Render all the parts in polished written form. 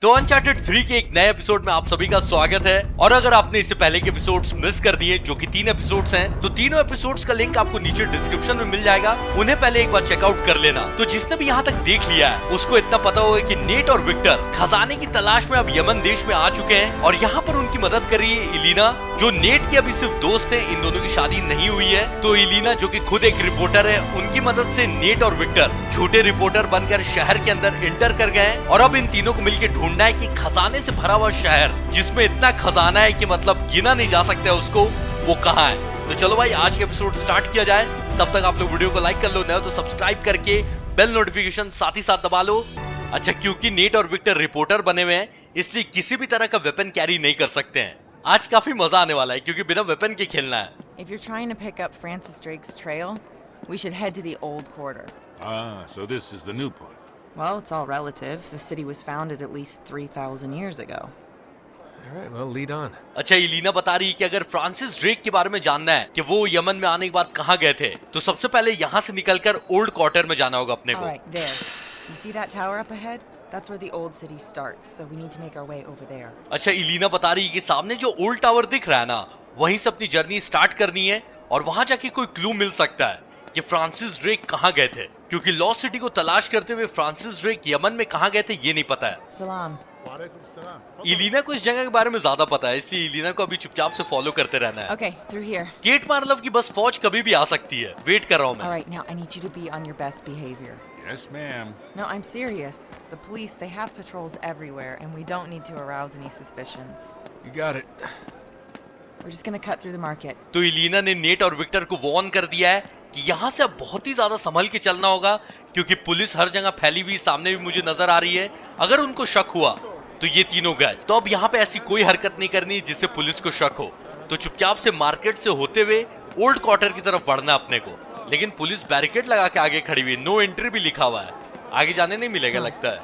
तो अनचार्टेड 3 के एक नए एपिसोड में आप सभी का स्वागत है। और अगर आपने इससे पहले के एपिसोड्स मिस कर दिए, जो कि 3 एपिसोड्स हैं, तो तीनों एपिसोड्स का लिंक आपको नीचे डिस्क्रिप्शन में मिल जाएगा। उन्हें पहले एक बार चेकआउट कर लेना। तो जिसने भी यहाँ तक देख लिया है उसको इतना पता होगा कि नेट और विक्टर खजाने की तलाश में अब यमन देश में आ चुके हैं और यहाँ पर उनकी मदद कर रही है इलीना, जो नेट की अभी सिर्फ दोस्त है। इन दोनों की शादी नहीं हुई है। तो इलीना, जो कि खुद एक रिपोर्टर है, उनकी मदद से नेट और विक्टर झूठे रिपोर्टर बनकर शहर के अंदर एंटर कर गए और अब इन तीनों को मिलकर ढूंढना है कि खजाने से भरा हुआ शहर, जिसमें इतना खजाना है कि मतलब गिना नहीं जा सकता उसको, वो कहाँ है। तो चलो भाई, आज के एपिसोड स्टार्ट किया जाए। तब तक आप लोग वीडियो को लाइक कर लो, नए हो तो सब्सक्राइब करके बेल नोटिफिकेशन साथ ही साथ दबा लो। अच्छा, क्योंकि नेट और विक्टर रिपोर्टर बने हुए हैं, इसलिए किसी भी तरह का वेपन कैरी नहीं कर सकते हैं। आज काफी मजा आने वाला है क्योंकि बिना वेपन के खेलना है। If you're trying to pick up Francis Drake's trail, we should head to the old quarter. Ah, so this is the new part. Well, it's all relative. The city was founded at least 3,000 years ago. All right, well, lead on. अच्छा, इलीना बता रही है कि अगर Francis Drake के बारे में जानना है कि वो यमन में आने के बाद कहाँ गए थे, तो सबसे पहले यहाँ से निकलकर ओल्ड क्वार्टर में जाना होगा अपने All को। right, there. You see that tower up ahead? That's where the old city starts, so we need to make our way over there. अच्छा, इलीना बता रही है कि सामने जो ओल्ड टावर दिख रहा है ना, वहीं से अपनी जर्नी स्टार्ट करनी है और वहां जाके कोई क्लू मिल सकता है कि फ्रांसिस ड्रेक कहाँ गए थे, क्योंकि लॉस्ट सिटी को तलाश करते हुए फ्रांसिस ड्रेक यमन में कहाँ गए थे ये नहीं पता है। Salam. इलीना को इस जगह के बारे में ज्यादा पता है, इसलिए इलीना को अभी चुपचाप से फॉलो करते रहना है। Okay, through here. केट मार्लव की बस फौज कभी भी आ सकती है। वेट कर रहा हूँ All मैं। right, now I need you to be on your best behavior. Yes, ma'am. No, I'm serious. The police, they have patrols everywhere, and we don't need to arouse any suspicions. You got it. We're just gonna cut through the market. तो इलीना ने net और Victor को Warne कर दिया है कि यहाँ से अब बहुत ही ज्यादा संभल के चलना होगा, क्योंकि पुलिस हर जगह फैली हुई सामने भी मुझे नजर आ रही है। अगर उनको शक हुआ तो ये तीनों गए। तो अब यहाँ पे ऐसी कोई हरकत नहीं करनी जिससे पुलिस को शक हो। तो चुपचाप से मार्केट से होते हुए ओल्ड क्वार्टर की तरफ बढ़ना अपने को। लेकिन पुलिस बैरिकेड लगा के आगे खड़ी हुई है, नो एंट्री भी लिखा हुआ है, आगे जाने नहीं मिलेगा लगता है।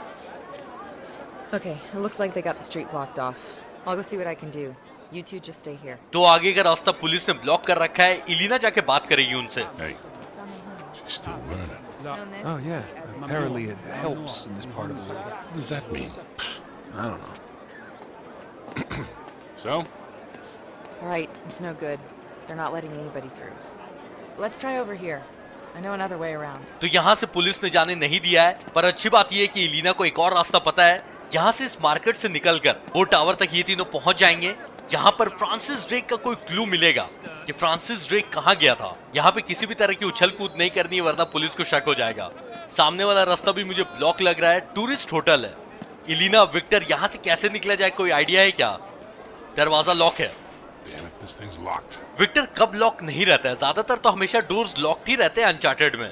Okay, it looks like they got the street blocked off. I'll go see what I can do. You two just stay here. तो आगे का रास्ता पुलिस ने ब्लॉक कर रखा है। इलीना जाके बात करेगी उनसे। Hey, she's still running. Oh, yeah. Apparently it helps in this part of the world. What does that mean? I don't know. So? All right, it's no good. They're not letting anybody through. Let's try over here. I know another way around. तो यहाँ से police ने जाने नहीं दिया है, पर अच्छी बात यह है कि इलीना को एक और रास्ता पता है। यहाँ से इस मार्केट से निकलकर वो टावर तक ये तीनों पहुंच जाएंगे, जहाँ पर फ्रांसिस ड्रेक का कोई क्लू मिलेगा कि फ्रांसिस ड्रेक कहाँ गया था। यहाँ पे किसी भी तरह की उछल कूद नहीं करनी है, वरना पुलिस को शक हो जाएगा। सामने वाला रास्ता भी मुझे ब्लॉक लग रहा है, टूरिस्ट होटल है। इलीना, विक्टर, यहाँ से कैसे निकला जाए, कोई आइडिया है क्या? दरवाजा लॉक है। Damn it, this thing's locked. Victor कब लॉक नहीं रहता है? ज्यादातर तो हमेशा डोर्स लॉक ही रहते हैं अनचार्टेड में।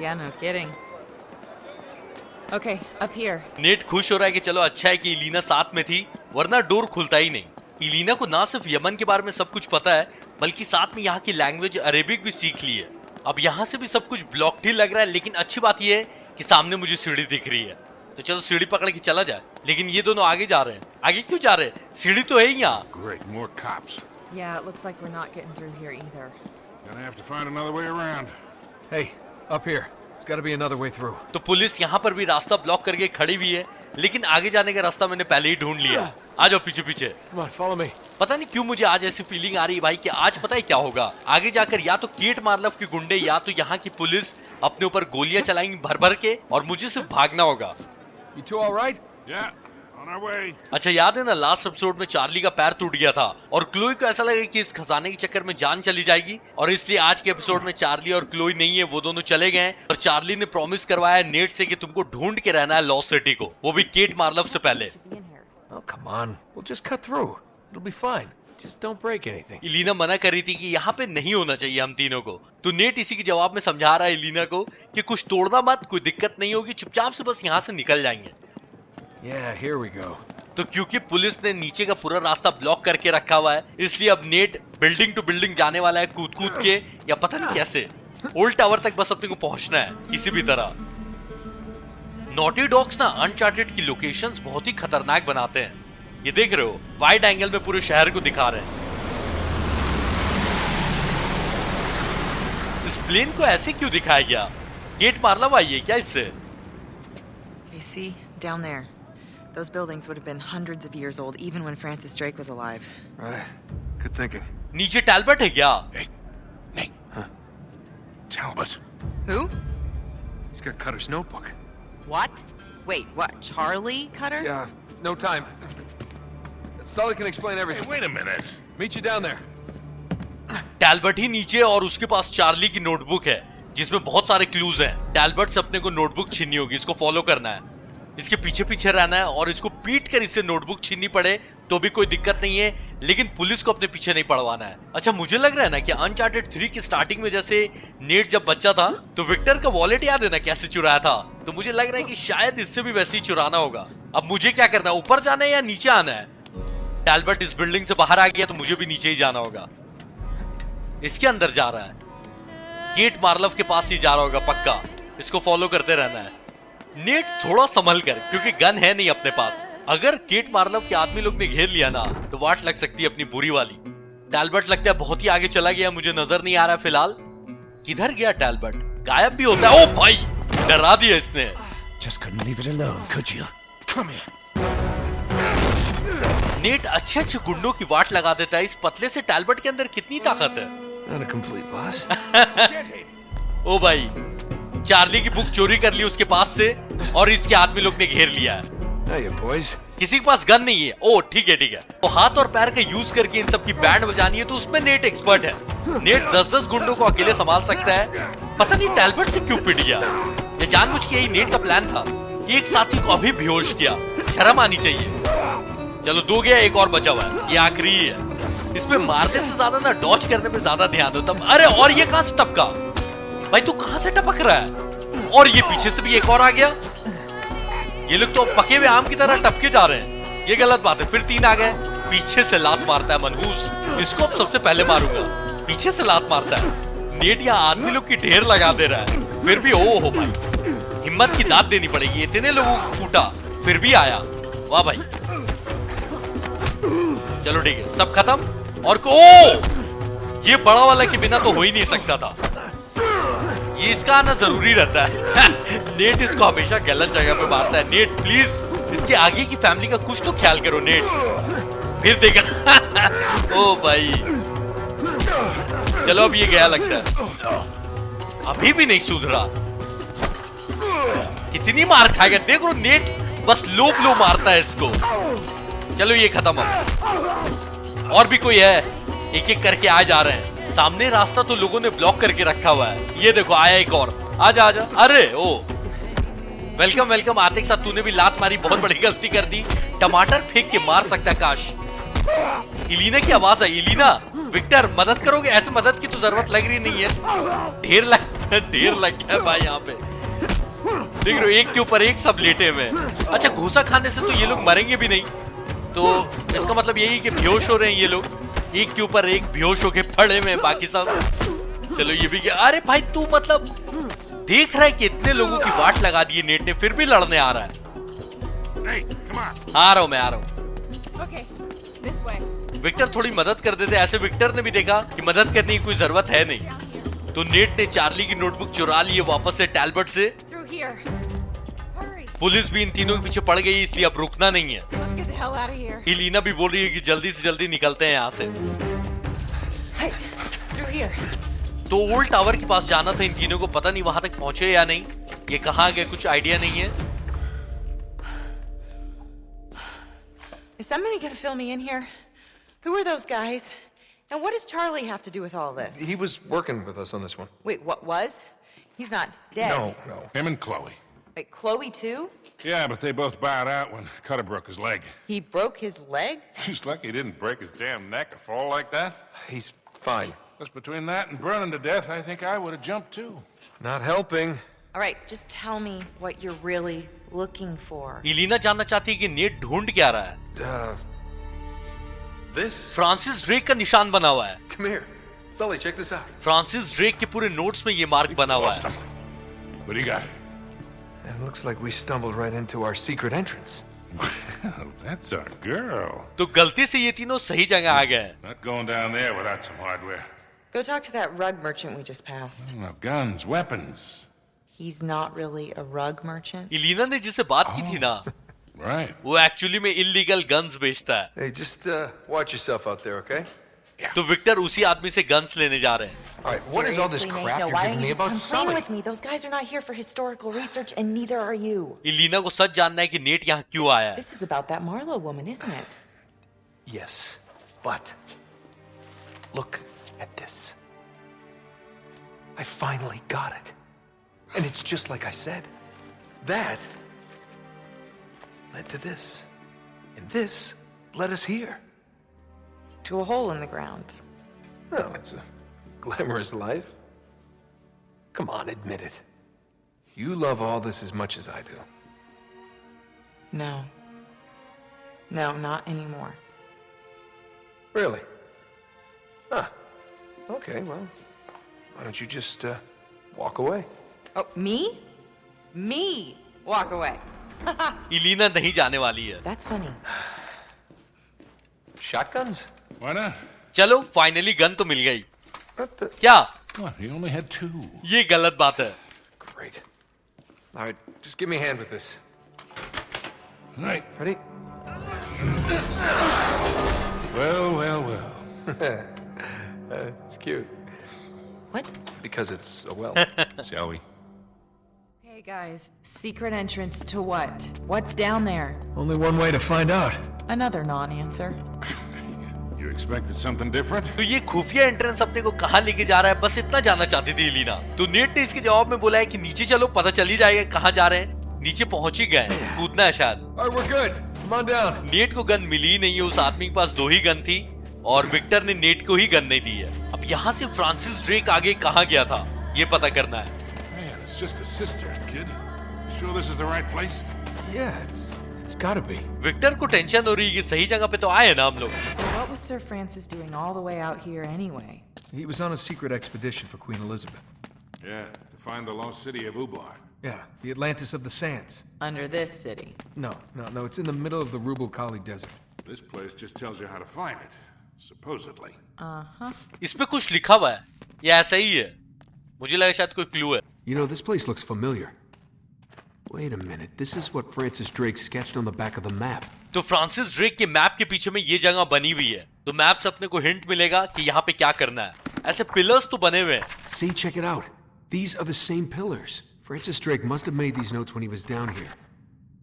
Yeah, no kidding. Okay, up here. Net खुश हो रहा है कि चलो अच्छा है कि इलीना साथ में थी, वरना डोर खुलता ही नहीं। इलीना को ना सिर्फ यमन के बारे में सब कुछ पता है, बल्कि साथ में यहाँ की लैंग्वेज अरेबिक भी सीख ली है। अब यहाँ से भी सब कुछ ब्लॉक्ड ही लग रहा है, लेकिन अच्छी बात यह है कि सामने मुझे सीढ़ी दिख रही है। तो चलो सीढ़ी पकड़ के चला जाए। लेकिन ये दोनों आगे जा रहे हैं। आगे क्यों जा रहे हैं? सीढ़ी तो है ही यहाँ। Great, more cops. Yeah, it looks like we're not getting through here either. Gonna have to find another way around. Hey, up here. There's got to be another way through. तो पुलिस यहाँ पर भी रास्ता block करके खड़ी हुई है, लेकिन आगे जाने का रास्ता मैंने पहले ही ढूंढ लिया। आ जाओ पीछे पीछे। Come on, follow me. पता नहीं क्यों मुझे आज ऐसी फीलिंग आ रही है भाई कि आज पता है क्या होगा। आगे जाकर या तो केट मार्लव के गुंडे या तो यहाँ की पुलिस अपने ऊपर गोलियां चलाएंगी भर भर के, और मुझे सिर्फ भागना होगा। You two all right? Yeah, on our way. अच्छा, याद है ना लास्ट एपिसोड में चार्ली का पैर टूट गया था और क्लोई को ऐसा लगा कि इस खजाने के चक्कर में जान चली जाएगी, और इसलिए आज के एपिसोड में चार्ली और क्लोई नहीं है, वो दोनों चले गए हैं। और चार्ली ने प्रॉमिस करवाया है नेट से कि तुमको ढूंढ के रहना है लॉस्ट सिटी को, वो भी केट मार्लव से पहले। Should be in here. Oh, come on. We'll just cut through. It'll be fine. Just don't break anything. Ileana मना कर रही थी कि यहाँ पे नहीं होना चाहिए हम तीनों को। तो नेट इसी के जवाब में समझा रहा है इलीना को कि कुछ तोड़ना मत, कोई दिक्कत नहीं होगी, चुपचाप से बस यहाँ से निकल जाएंगे। Yeah, here we go. तो क्योंकि पुलिस ने नीचे का पूरा रास्ता ब्लॉक करके रखा हुआ है, इसलिए अब नेट बिल्डिंग टू बिल्डिंग जाने वाला है कूद कूद के, या पता नहीं कैसे। ओल्ड टावर तक बस अपने को पहुंचना है किसी भी तरह। नॉटी डॉग्स ना अनचार्टेड की लोकेशंस बहुत ही खतरनाक बनाते हैं। ये देख रहे हो, वाइड एंगल में पूरे शहर को दिखा रहे हैं। इस प्लेन को ऐसे क्यों दिखाया गया? गेट मारना चाहिए क्या इससे? Okay, see? Down there. Those buildings would have been hundreds of years old even when Francis Drake was alive. Right. Good thinking. नीचे टैलबर्ट है क्या? Hey, Nate. Huh? Talbot. Who? He's got Cutter's notebook. What? Wait, what? Charlie Cutter? Yeah, no time. Sully can explain Hey, everything. wait a minute. Meet you down there. टैलबर्ट ही नीचे और उसके पास Charlie की notebook है जिसमें बहुत सारे clues हैं। टैलबर्ट से अपने को नोटबुक छीननी होगी, इसको फॉलो करना है, इसके पीछे पीछे रहना है और इसको पीट कर इससे नोटबुक छीननी पड़े तो भी कोई दिक्कत नहीं है, लेकिन पुलिस को अपने पीछे नहीं पड़वाना है। अच्छा, मुझे लग रहा है ना कि अनचार्टेड 3 की स्टार्टिंग में जैसे नेट जब बच्चा था तो विक्टर का वॉलेट याद है ना कैसे चुराया था, तो मुझे लग रहा है कि शायद इससे भी वैसे ही चुराना होगा। अब मुझे क्या करना है, ऊपर जाना है या नीचे आना है? टैलबर्ट इस बिल्डिंग से बाहर आ गया तो मुझे भी नीचे ही जाना होगा। इसके अंदर जा रहा है, गेट मार्लव के पास ही जा रहा होगा पक्का, इसको फॉलो करते रहना है। नेट थोड़ा संभल कर, क्योंकि गन है नहीं अपने पास। अगर गेट मार्लव के आदमी लोग ने घेर लिया ना तो वाट लग सकती है अपनी बुरी वाली। टैलबर्ट लगता है बहुत ही आगे चला गया, मुझे नजर नहीं आ रहा फिलहाल। किधर गया टैलबर्ट? गायब भी होता है। ओ भाई, डरा दिया इसने। Just couldn't leave it alone, could you? Come here. Net अच्छे अच्छे गुंडों की वाट लगा देता है। इस पतले से टैलबर्ट के अंदर कितनी ताकत है। Not a complete loss. ओ भाई, चार्ली की बुक चोरी कर ली उसके पास से और इसके आदमी लोग ने घेर लिया है। Hiya, boys. किसी के पास गन नहीं है। ओ ठीक है ठीक है, तो हाथ और पैर का यूज करके इन सब की बैंड बजानी है तो उसमें नेट एक्सपर्ट है। नेट 10-10 गुंडों को अकेले संभाल सकता है। पता नहीं टैलबर्ट से क्यों पिट गया, ये जानबूझ के यही नेट का प्लान था। एक साथी को अभी बेहोश किया, शर्म आनी चाहिए। चलो 2 गया, एक और बचा हुआ है, ये आखिरी है। इसमें मारने से ज्यादा ना डॉज करने पे ज्यादा ध्यान दो तब। अरे और ये कहां से टपका भाई, तू कहां से टपक रहा है? और ये पीछे से भी एक और आ गया। ये लोग तो पके हुए आम की तरह टपके जा रहे हैं, ये गलत बात है। फिर 3 आ गए। पीछे से लात मारता है मनहूस, इसको अब सबसे पहले मारूंगा। पीछे से लात मारता है। नेट या आदमी लोग की ढेर लगा दे रहा है, फिर भी ओ हो भाई, हिम्मत की दाद देनी पड़ेगी। इतने लोगों को कूटा फिर भी आया, वाह भाई। चलो ठीक है, सब खत्म। और ये बड़ा वाला के बिना तो हो ही नहीं सकता था, ये इसका आना जरूरी रहता है। नेट इसको हमेशा गलत जगह पे मारता है। नेट प्लीज इसके आगे की फैमिली का कुछ तो ख्याल करो नेट, फिर देगा। ओ भाई, चलो अब ये गया लगता है, अभी भी नहीं सुधरा। कितनी मार खाएगा देख रो नेट, बस लो मारता है इसको। चलो ये खत्म अब। और भी कोई है? एक एक करके आ जा रहे हैं। सामने रास्ता तो लोगों ने ब्लॉक करके रखा हुआ है। ये देखो आया एक और, आजा आजा। अरे ओ वेलकम वेलकम। आते के साथ तूने भी लात मारी, बहुत बड़ी गलती कर दी। टमाटर फेंक के मार सकता है काश। इलीना की आवाज है। इलीना, विक्टर मदद करोगे? ऐसे मदद की तो जरूरत लग रही नहीं है, ढेर लग गया भाई यहाँ पे। देख रहे हो एक के ऊपर एक सब लेटे हुए। अच्छा, घूसा खाने से तो ये लोग मरेंगे भी नहीं, तो इसका मतलब यही कि बेहोश हो रहे हैं ये लोग, एक के ऊपर एक बेहोश होके पड़े में, बाकी सब। चलो ये भी गया। अरे भाई तू मतलब देख रहा है कि इतने लोगों की वाट लगा दी नेट ने, फिर भी लड़ने आ रहा है। Hey, come on. आ रहा हूं मैं, आ रहा हूं। Okay, this way. विक्टर थोड़ी मदद कर देते। ऐसे विक्टर ने भी देखा कि मदद करने की कोई जरूरत है नहीं, तो नेट ने चार्ली की नोटबुक चुरा ली है वापस से टैलबर्ट से। Through here. Hurry. पुलिस भी इन तीनों के पीछे पड़ गई, इसलिए अब रुकना नहीं है। Let's get the hell out of here. Ileana भी बोल रही है कि जल्दी से जल्दी निकलते हैं यहाँ से। Hey, through here. तो ओल्ड टावर के पास जाना था इन तीनों को, पता नहीं वहां तक पहुंचे या नहीं, ये कहाँ गए कुछ आइडिया नहीं है। Is somebody gonna fill me in here? Who are those guys? And what does Charlie have to do with all this? He was working with us on this one. Wait, what was? He's not dead. No. Him and Chloe. Wait, Chloe too? Yeah, but they both bowed out when Cutter broke his leg. He broke his leg? He's lucky he didn't break his damn neck or fall like that. He's fine. Just between that and burning to death, I think I would have jumped too. Not helping. All right, just tell me what you're really looking for. Ileana जानना चाहती है कि net ढूंढ क्या रहा है। This? Francis Drake का निशान बना हुआ है। Come here. Sully, check this out. Francis Drake के पूरे नोट्स में ये मार्क बना हुआ है। What do you got? It looks like we stumbled right into our secret entrance. Well, that's our girl. तो गलती से ये तीनों सही जगह आ गए। Not going down there without some hardware. Go talk to that rug merchant we just passed. Well, guns, weapons. He's not really a rug merchant. Ileana ने जिससे बात की थी ना, Right. वो एक्चुअली में इलीगल गन्स बेचता है। Hey, just watch yourself out there, okay? तो विक्टर उसी आदमी से गन्स लेने जा रहे हैं। All right, what is all this Seriously, crap Nate, you're why giving don't me you just about come Sully? play with me? Those guys are not here for historical research, and neither are you. Ileana को सच जानना है कि net यहाँ क्यों आया है। This is about that Marlowe woman, isn't it? Yes, but look at this. I finally got it. And it's just like I said. That led to this. And this led us here. To a hole in the ground. Oh, it's a glamorous life. Come on, admit it. You love all this as much as I do. No. No, not anymore. Really? Huh. Okay, well, why don't you just walk away? Oh, me? Me? Walk away. Ileana नहीं जाने वाली है। That's funny. Shotguns? Why not? चलो finally gun तो मिल गई। What the? क्या? What? You only had 2. ये गलत बात है। Great. All right, just give me a hand with this. Right. Ready? Well. It's cute. What? Because it's a well. Shall we? Hey guys, secret entrance to what? What's down there? Only one way to find out. Another non-answer. You expected something different? तो ये खुफिया entrance अपने को कहाँ लेके जा रहा है, बस इतना जानना चाहती थी इलीना। तो नेट ने इसके जवाब में बोला है कि नीचे चलो, पता चल ही जाएगा कहाँ जा रहे हैं। नीचे पहुंच ही गए, कूदना है शायद। All right, we're good. Come on down. Net को गन मिली ही नहीं है, उस आदमी के पास 2 ही गन थी और विक्टर ने नेट को ही गन नहीं दी है। अब यहाँ से फ्रांसिस ड्रेक आगे कहाँ गया था, ये पता करना है। Man, it's just a cistern, kid. You sure this is the right place? Yeah, it's gotta be. Victor को टेंशन हो रही है कि सही जगह पे तो आए ना हम लोग। So what was Sir Francis doing all the way out here anyway? He was on a secret expedition for Queen Elizabeth. Yeah, to find the lost city of Ubar. Yeah, the Atlantis of the Sands. Under this city. No, it's in the middle of the Rubel Kali Desert. This place just tells you how to find it, supposedly. इस पे कुछ लिखा हुआ है, या ऐसा ही है? मुझे लगा शायद कोई क्लू है। You know, this place looks familiar. Wait a minute, this is what Francis Drake sketched on the back of the map. तो फ्रांसिस ड्रेक के मैप के पीछे में ये जगह बनी हुई है, तो मैप से अपने को हिंट मिलेगा कि यहाँ पे क्या करना है। ऐसे पिलर्स तो बने हुए हैं। See, check it out. These are the same pillars. Francis Drake must have made these notes when he was down here.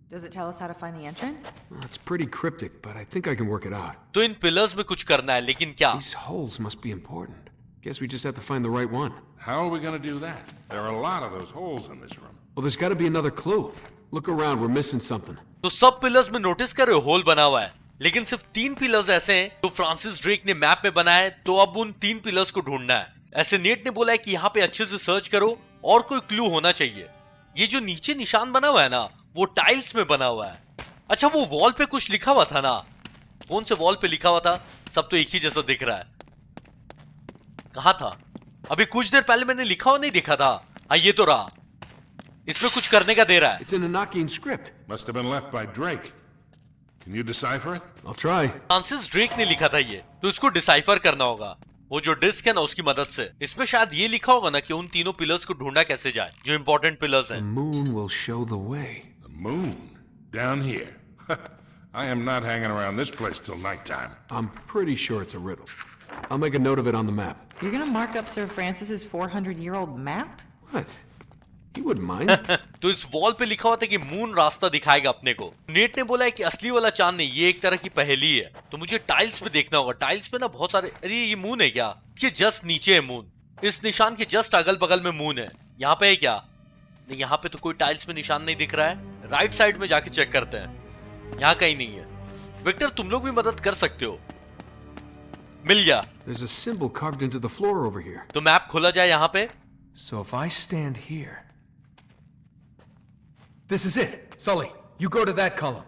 Does it tell us how to find the entrance? Well, it's pretty cryptic, but I think I can work it out. तो इन pillars में कुछ करना है, लेकिन क्या? These holes must be important. Guess we just have to find the right one. How are we going to do that? There are a lot of those holes in this room. Well, there's got to be another clue. Look around, we're missing something. तो सब pillars में notice कर रहे हो, whole बना हुआ है, लेकिन सिर्फ 3 पिलर्स ऐसे हैं तो फ्रांसिस ड्रेक ने मैप में बनाए, तो अब उन 3 पिलर्स को ढूंढना है। ऐसे नेट ने बोला है कि यहाँ पे अच्छे से सर्च करो और कोई क्लू होना चाहिए। ये जो नीचे निशान बना हुआ है ना, वो टाइल्स में बना हुआ है। अच्छा, वो वॉल पे कुछ लिखा हुआ था ना, कौन से वॉल पे लिखा हुआ था? सब तो एक ही जैसा दिख रहा है। कहाँ था? अभी कुछ देर पहले मैंने लिखा हुआ नहीं देखा था। हाँ, ये तो रहा। इसमें कुछ करने का दे रहा है। It's in Anakian script. Must have been left by Drake. Can you decipher it? I'll try. Francis Drake ने लिखा था ये, तो इसको डिसाइफर करना होगा। वो जो डिस्क है ना, उसकी मदद से। इसमें शायद ये लिखा होगा ना कि उन तीनों पिलर्स को ढूंढा कैसे जाए, जो इंपॉर्टेंट पिलर्स The हैं। moon will show the way. The moon. Down here. I am not hanging around this place till nighttime. I'm pretty sure it's a riddle. I'll make a note of it on the map. You're gonna mark up Sir Francis's 400-year-old map? What? He wouldn't mind. तो इस wall पे लिखा हुआ था कि moon रास्ता दिखाएगा अपने को। नेट ने बोला है कि असली वाला चांद नहीं, ये एक तरह की पहेली है, तो मुझे टाइल्स पे देखना होगा। टाइल्स पे ना बहुत सारे, अरे ये मून है क्या? ये जस्ट नीचे है मून, इस निशान के जस्ट अगल बगल में मून है। यहाँ पे है क्या? नहीं, यहाँ पे तो कोई टाइल्स पे निशान नहीं दिख रहा है। राइट साइड में जाके चेक करते हैं, यहाँ कहीं नहीं है। विक्टर, तुम लोग भी मदद कर सकते हो। मिल गया। There's a symbol carved into the floor over here. तो मैप खोला जाए यहाँ पे। So if I stand here... This is it. Sully, you go to that column.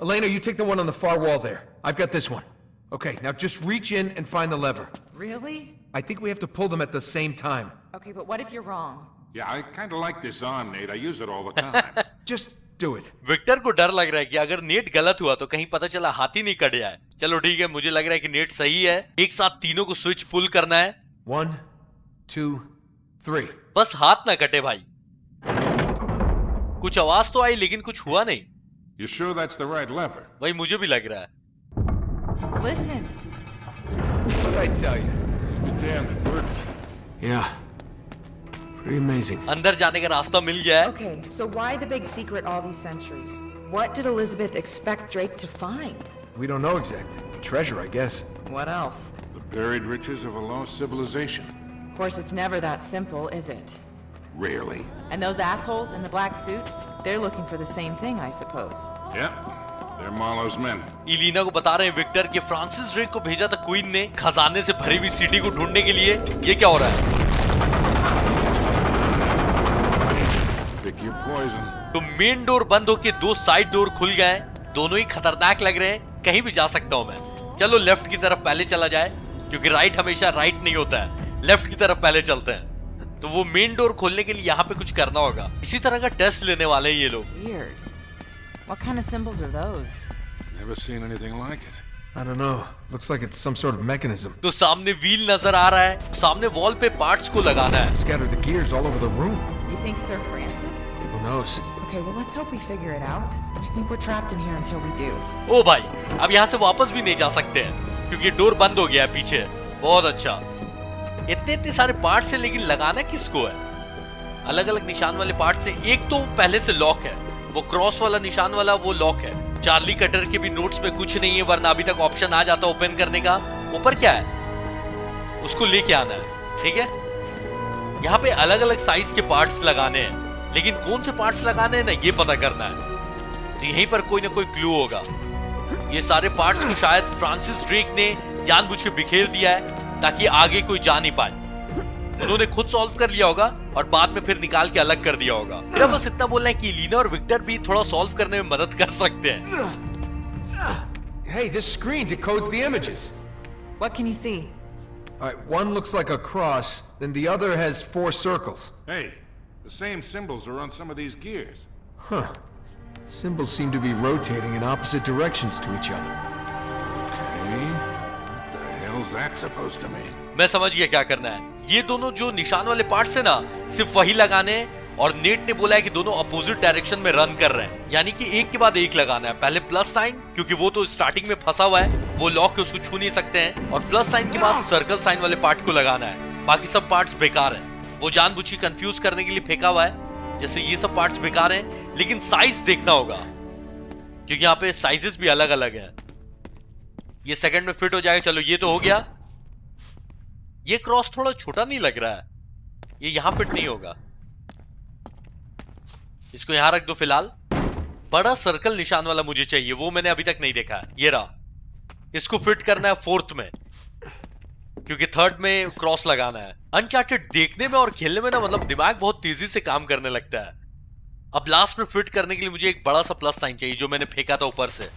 Elena, you take the one on the far wall there. I've got this one. Okay, now just reach in and find the lever. Really? I think we have to pull them at the same time. Okay, but what if you're wrong? Yeah, I kind of like this on, Nate. I use it all the time. Just do it. Victor को डर लग रहा है कि अगर net गलत हुआ तो कहीं पता चला हाथी नहीं कट जाए। चलो ठीक है, मुझे लग रहा है कि नेट सही है। एक साथ तीनों को स्विच पुल करना है। 1, 2, 3. बस हाथ ना कटे भाई। कुछ आवाज तो आई लेकिन कुछ हुआ नहीं। You sure that's the right lever? भाई मुझे भी लग रहा है। Listen. What did I tell you? Be damned, it worked. Yeah. Pretty amazing. अंदर जाने का रास्ता मिल गया है। Okay, so why the big secret all these centuries? What did Elizabeth expect Drake to find? We don't know exactly. Treasure, I guess. What else? The buried riches of a lost civilization. Of course, it's never that simple, is it? Rarely. And those assholes in the black suits, they're looking for the same thing, I suppose. Yep. They're Marlowe's men. Ileana को बता रहे हैं Victor कि Francis Drake को भेजा था queen ने खजाने से भरी हुई सिटी को ढूंढने के लिए। ये क्या हो रहा है? Pick your poison. तो मेन डोर बंद होके दो साइड डोर खुल गए। दोनों ही खतरनाक लग रहे हैं। कहीं भी जा सकता हूं मैं। चलो लेफ्ट की तरफ पहले चला जाए, क्योंकि राइट हमेशा राइट नहीं होता है। लेफ्ट की तरफ पहले चलते हैं। तो वो मेन डोर खोलने के लिए यहाँ पे कुछ करना होगा। इसी तरह का टेस्ट लेने वाले हैं ये लोग। Weird. What kind of symbols are those? Never seen anything like it. I don't know. Looks like it's some sort of mechanism. तो सामने व्हील नजर आ रहा है। सामने वॉल पे पार्ट्स को लगाना है। Scatter the gears all over the room. You think Sir Francis? Who knows? Okay, well let's hope we figure it out. I think we're trapped in here until we do. ओ भाई, अब यहाँ से वापस भी नहीं जा सकते हैं, क्योंकि डोर बंद हो गया है पीछे। बहुत अच्छा। इतने सारे पार्ट्स हैं, लेकिन लगाना किसको है? अलग अलग निशान वाले पार्ट से। एक तो पहले से लॉक है, वो क्रॉस वाला निशान वाला वो लॉक है। चार्ली कटर के भी नोट्स में कुछ नहीं है, वरना अभी तक ऑप्शन आ जाता ओपन करने का। ऊपर क्या है? उसको लेके आना है, ठीक है? यहाँ पे अलग अलग साइज के पार्ट्स लगाने हैं, लेकिन कौन से पार्ट्स लगाने हैं ना, ये पता करना है। तो यहीं पर कोई ना कोई क्लू होगा। ये सारे पार्ट्स को शायद फ्रांसिस ड्रेक ने जानबूझ के बिखेर दिया है, ताकि आगे कोई जा नहीं पाए। उन्होंने खुद सॉल्व कर लिया होगा और बाद में फिर निकाल के अलग कर दिया होगा। मेरा बस इतना बोलना है कि लीना और विक्टर भी थोड़ा सॉल्व करने में मदद कर सकते हैं। Hey, this screen decodes the images. What can you see? All right, one looks like a cross, then the other has 4 circles. Hey, the same symbols are on some of these gears. Huh. Symbols seem to be rotating in opposite directions to each other. Okay. What the hell's that supposed to mean? मैं समझ गया क्या करना है। ये दोनों जो निशान वाले पार्ट्स है ना, सिर्फ वही लगाने हैं। और नेट ने बोला है कि दोनों अपोजिट डायरेक्शन में रन कर रहे हैं, यानी कि एक के बाद एक लगाना है। पहले प्लस साइन, क्योंकि वो तो स्टार्टिंग में फंसा हुआ है, वो लॉक के उसको छू नहीं सकते हैं। और प्लस साइन के बाद सर्कल साइन वाले पार्ट को लगाना है। बाकी सब पार्ट्स बेकार हैं। वो जानबूझ के कंफ्यूज करने के लिए फेंका हुआ है, जैसे ये सब पार्ट्स बेकार हैं, लेकिन साइज देखना होगा, क्योंकि यहाँ पे साइजेस भी अलग अलग हैं। ये सेकंड में फिट हो जाएगा। चलो ये तो हो गया। ये क्रॉस थोड़ा छोटा नहीं लग रहा है, ये यहां फिट नहीं होगा। इसको यहां रख दो फिलहाल। बड़ा सर्कल निशान वाला मुझे चाहिए, वो मैंने अभी तक नहीं देखा है। ये रहा। इसको फिट करना है 4th में, क्योंकि 3rd में क्रॉस लगाना है। अनचार्टेड देखने में और खेलने में ना, मतलब दिमाग बहुत तेजी से काम करने लगता है। अब लास्ट में फिट करने के लिए मुझे एक बड़ा सा प्लस साइन चाहिए, जो मैंने फेंका था ऊपर से।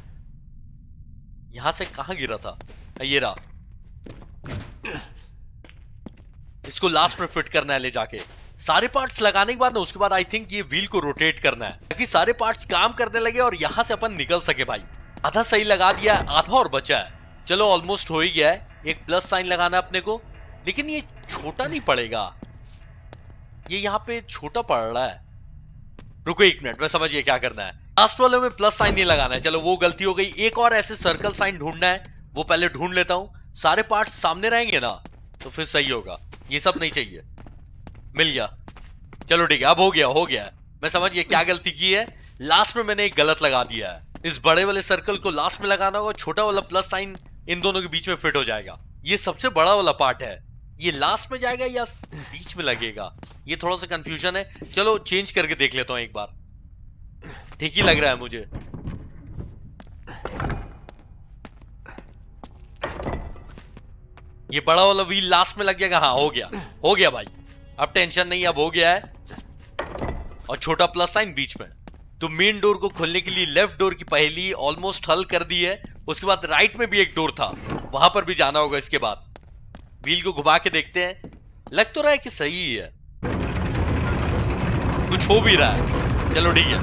यहां से कहां गिरा था? ये रहा। इसको लास्ट में फिट करना है ले जाके। सारे पार्ट्स लगाने के बाद ना, उसके बाद आई थिंक ये व्हील को रोटेट करना है, ताकि सारे पार्ट्स काम करने लगे और यहां से अपन निकल सके। भाई आधा सही लगा दिया, आधा और बचा है। चलो ऑलमोस्ट हो ही गया है। एक प्लस साइन लगाना है अपने को, लेकिन ये छोटा नहीं पड़ेगा। ये यहाँ पे छोटा पड़ रहा है। रुको 1 मिनट, मैं समझ गया क्या करना है। लास्ट वाले में प्लस साइन नहीं लगाना है। चलो वो गलती हो गई। एक और ऐसे सर्कल साइन ढूंढना है, वो पहले ढूंढ लेता हूं। सारे पार्ट्स सामने रहेंगे ना, तो फिर सही होगा। ये सब नहीं चाहिए। मिल गया। चलो ठीक है, अब हो गया। मैं समझ गया क्या गलती की है। लास्ट में मैंने एक गलत लगा दिया है। इस बड़े वाले सर्कल को लास्ट में लगाना होगा, छोटा वाला प्लस साइन इन दोनों के बीच में फिट हो जाएगा। ये सबसे बड़ा वाला पार्ट है, ये लास्ट में जाएगा या बीच में लगेगा, ये थोड़ा सा कंफ्यूजन है। चलो चेंज करके देख लेता हूं एक बार। ठीक ही लग रहा है मुझे। ये बड़ा वाला व्हील लास्ट में लग जाएगा। हाँ हो गया भाई, अब टेंशन नहीं, अब हो गया है। और छोटा प्लस साइन बीच में। तो मेन डोर को खोलने के लिए लेफ्ट डोर की पहेली ऑलमोस्ट हल कर दी है। उसके बाद राइट में भी एक डोर था, वहां पर भी जाना होगा। इसके बाद व्हील को घुमा के देखते हैं। लग तो रहा है कि सही ही है, कुछ हो भी रहा है। चलो ठीक है,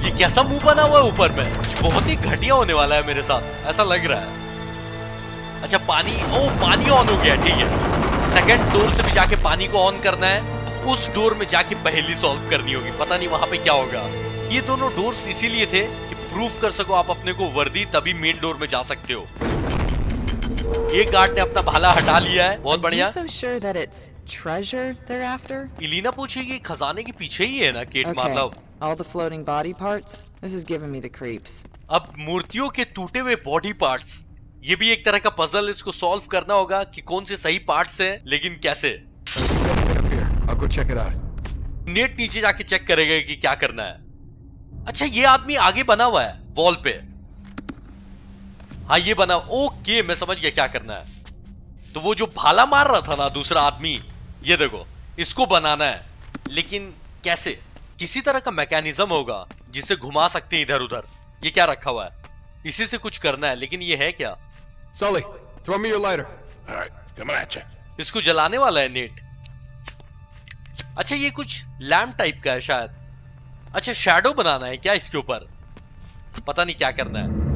ये कैसा मुंह बना हुआ है ऊपर में? बहुत ही घटिया होने वाला है मेरे साथ, ऐसा लग रहा है। अच्छा पानी, ओ पानी ऑन हो गया, ठीक है। सेकंड डोर से भी जाके पानी को ऑन करना है, उस डोर में जाके पहेली सॉल्व करनी होगी, पता नहीं वहां पे क्या होगा। ये दोनों डोर्स इसीलिए थे कि प्रूफ कर सको आप अपने को वर्दी, तभी मेन डोर में जा सकते हो। ये गार्ड ने अपना भाला हटा लिया है, बहुत बढ़िया। Are you so sure that it's treasure they're after? Ileana पूछेगी खजाने के पीछे ही है ना केट, Okay, मतलब all the floating body parts? This is giving me the creeps. अब मूर्तियों के टूटे हुए बॉडी पार्ट्स, ये भी एक तरह का पजल, इसको सॉल्व करना होगा कि कौन से सही पार्ट्स हैं, लेकिन कैसे। Up here. I'll go check it out. Net नीचे जाके चेक करेगा कि क्या करना है। अच्छा ये आदमी आगे बना हुआ है वॉल पे, हाँ ये बना, ओके मैं समझ गया क्या करना है। तो वो जो भाला मार रहा था ना दूसरा आदमी, ये देखो इसको बनाना है, लेकिन कैसे? किसी तरह का मैकेनिज्म होगा जिसे घुमा सकते हैं इधर उधर। ये क्या रखा हुआ है, इसी से कुछ करना है, लेकिन ये है क्या? Sully, throw me your lighter. All right, coming at you. इसको जलाने वाला है नेट। अच्छा ये कुछ लैम्प टाइप का है शायद। अच्छा शैडो बनाना है क्या इसके ऊपर, पता नहीं क्या करना है।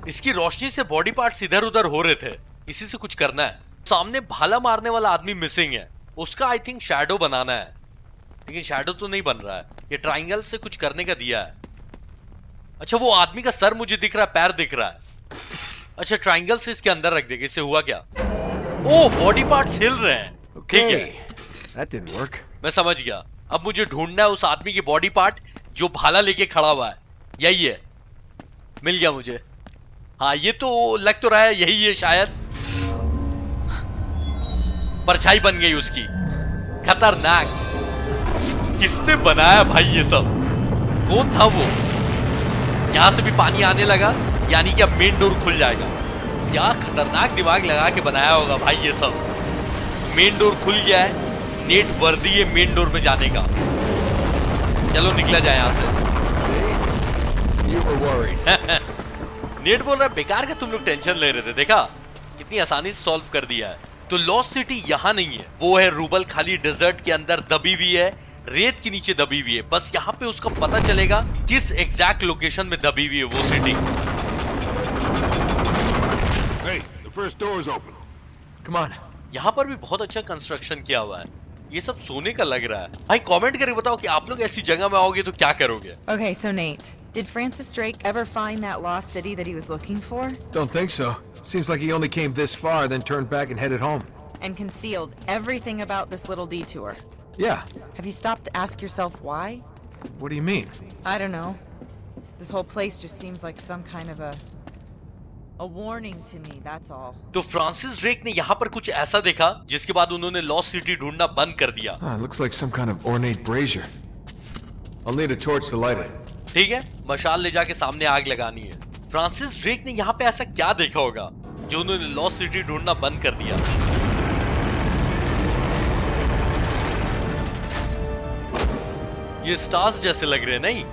इसकी रोशनी से बॉडी पार्ट्स इधर उधर हो रहे थे, इसी से कुछ करना है। सामने भाला मारने वाला आदमी मिसिंग है, उसका आई थिंक शैडो बनाना है, लेकिन शैडो तो नहीं बन रहा है। ये ट्रायंगल से कुछ करने का दिया है। अच्छा वो आदमी का सर मुझे दिख रहा है, पैर दिख रहा है। अच्छा ट्रायंगल से इसके अंदर रख देगा, इससे हुआ क्या? ओ बॉडी पार्ट्स हिल रहे हैं, ठीक है। That didn't work. मैं समझ गया। अब मुझे ढूंढना है उस आदमी की बॉडी पार्ट जो भाला लेके खड़ा हुआ है, यही है। मिल गया मुझे, हाँ ये तो लग तो रहा है यही है शायद। परछाई बन गई उसकी, खतरनाक। किसने बनाया भाई ये सब, कौन था वो? यहां से भी पानी आने लगा, यानी कि अब मेन डोर खुल जाएगा। क्या खतरनाक दिमाग लगा के बनाया होगा भाई ये सब। मेन डोर खुल गया है, नेट वर्दी है मेन डोर में जाने का। चलो निकला जाए यहां से। You were worried. नेट बोल रहा है बेकार का तुम लोग टेंशन ले रहे थे, देखा कितनी आसानी से सॉल्व कर दिया है। तो लॉस्ट सिटी यहाँ नहीं है, वो है रूबल खाली डेजर्ट के अंदर दबी हुई है, रेत के नीचे दबी हुई है। बस यहाँ पे उसका पता चलेगा किस एग्जैक्ट लोकेशन में दबी हुई है वो city. Hey, the first door's open. Come on. यहाँ पर भी बहुत अच्छा कंस्ट्रक्शन किया हुआ है, ये सब सोने का लग रहा है। भाई कमेंट करके बताओ कि आप लोग ऐसी जगह में आओगे तो क्या करोगे। Okay, so Nate, did Francis Drake ever find that lost city that he was looking for? Don't think so. Seems like he only came this far, then turned back and headed home. And concealed everything about this little detour? Yeah. Have you stopped to ask yourself why? What do you mean? I don't know. This whole place just seems like some kind of a warning to me, that's all. तो Francis Drake ने यहाँ पर कुछ ऐसा देखा जिसके बाद उन्होंने लॉस्ट सिटी ढूंढना बंद कर दिया। It looks like some kind of ornate brazier. I'll need a torch to light it. ठीक है, मशाल ले जाके सामने आग लगानी है। फ्रांसिस ड्रेक ने यहाँ पे ऐसा क्या देखा होगा जो उन्होंने लॉस्ट सिटी ढूंढना बंद कर दिया। ये स्टार्स जैसे लग रहे हैं नहीं?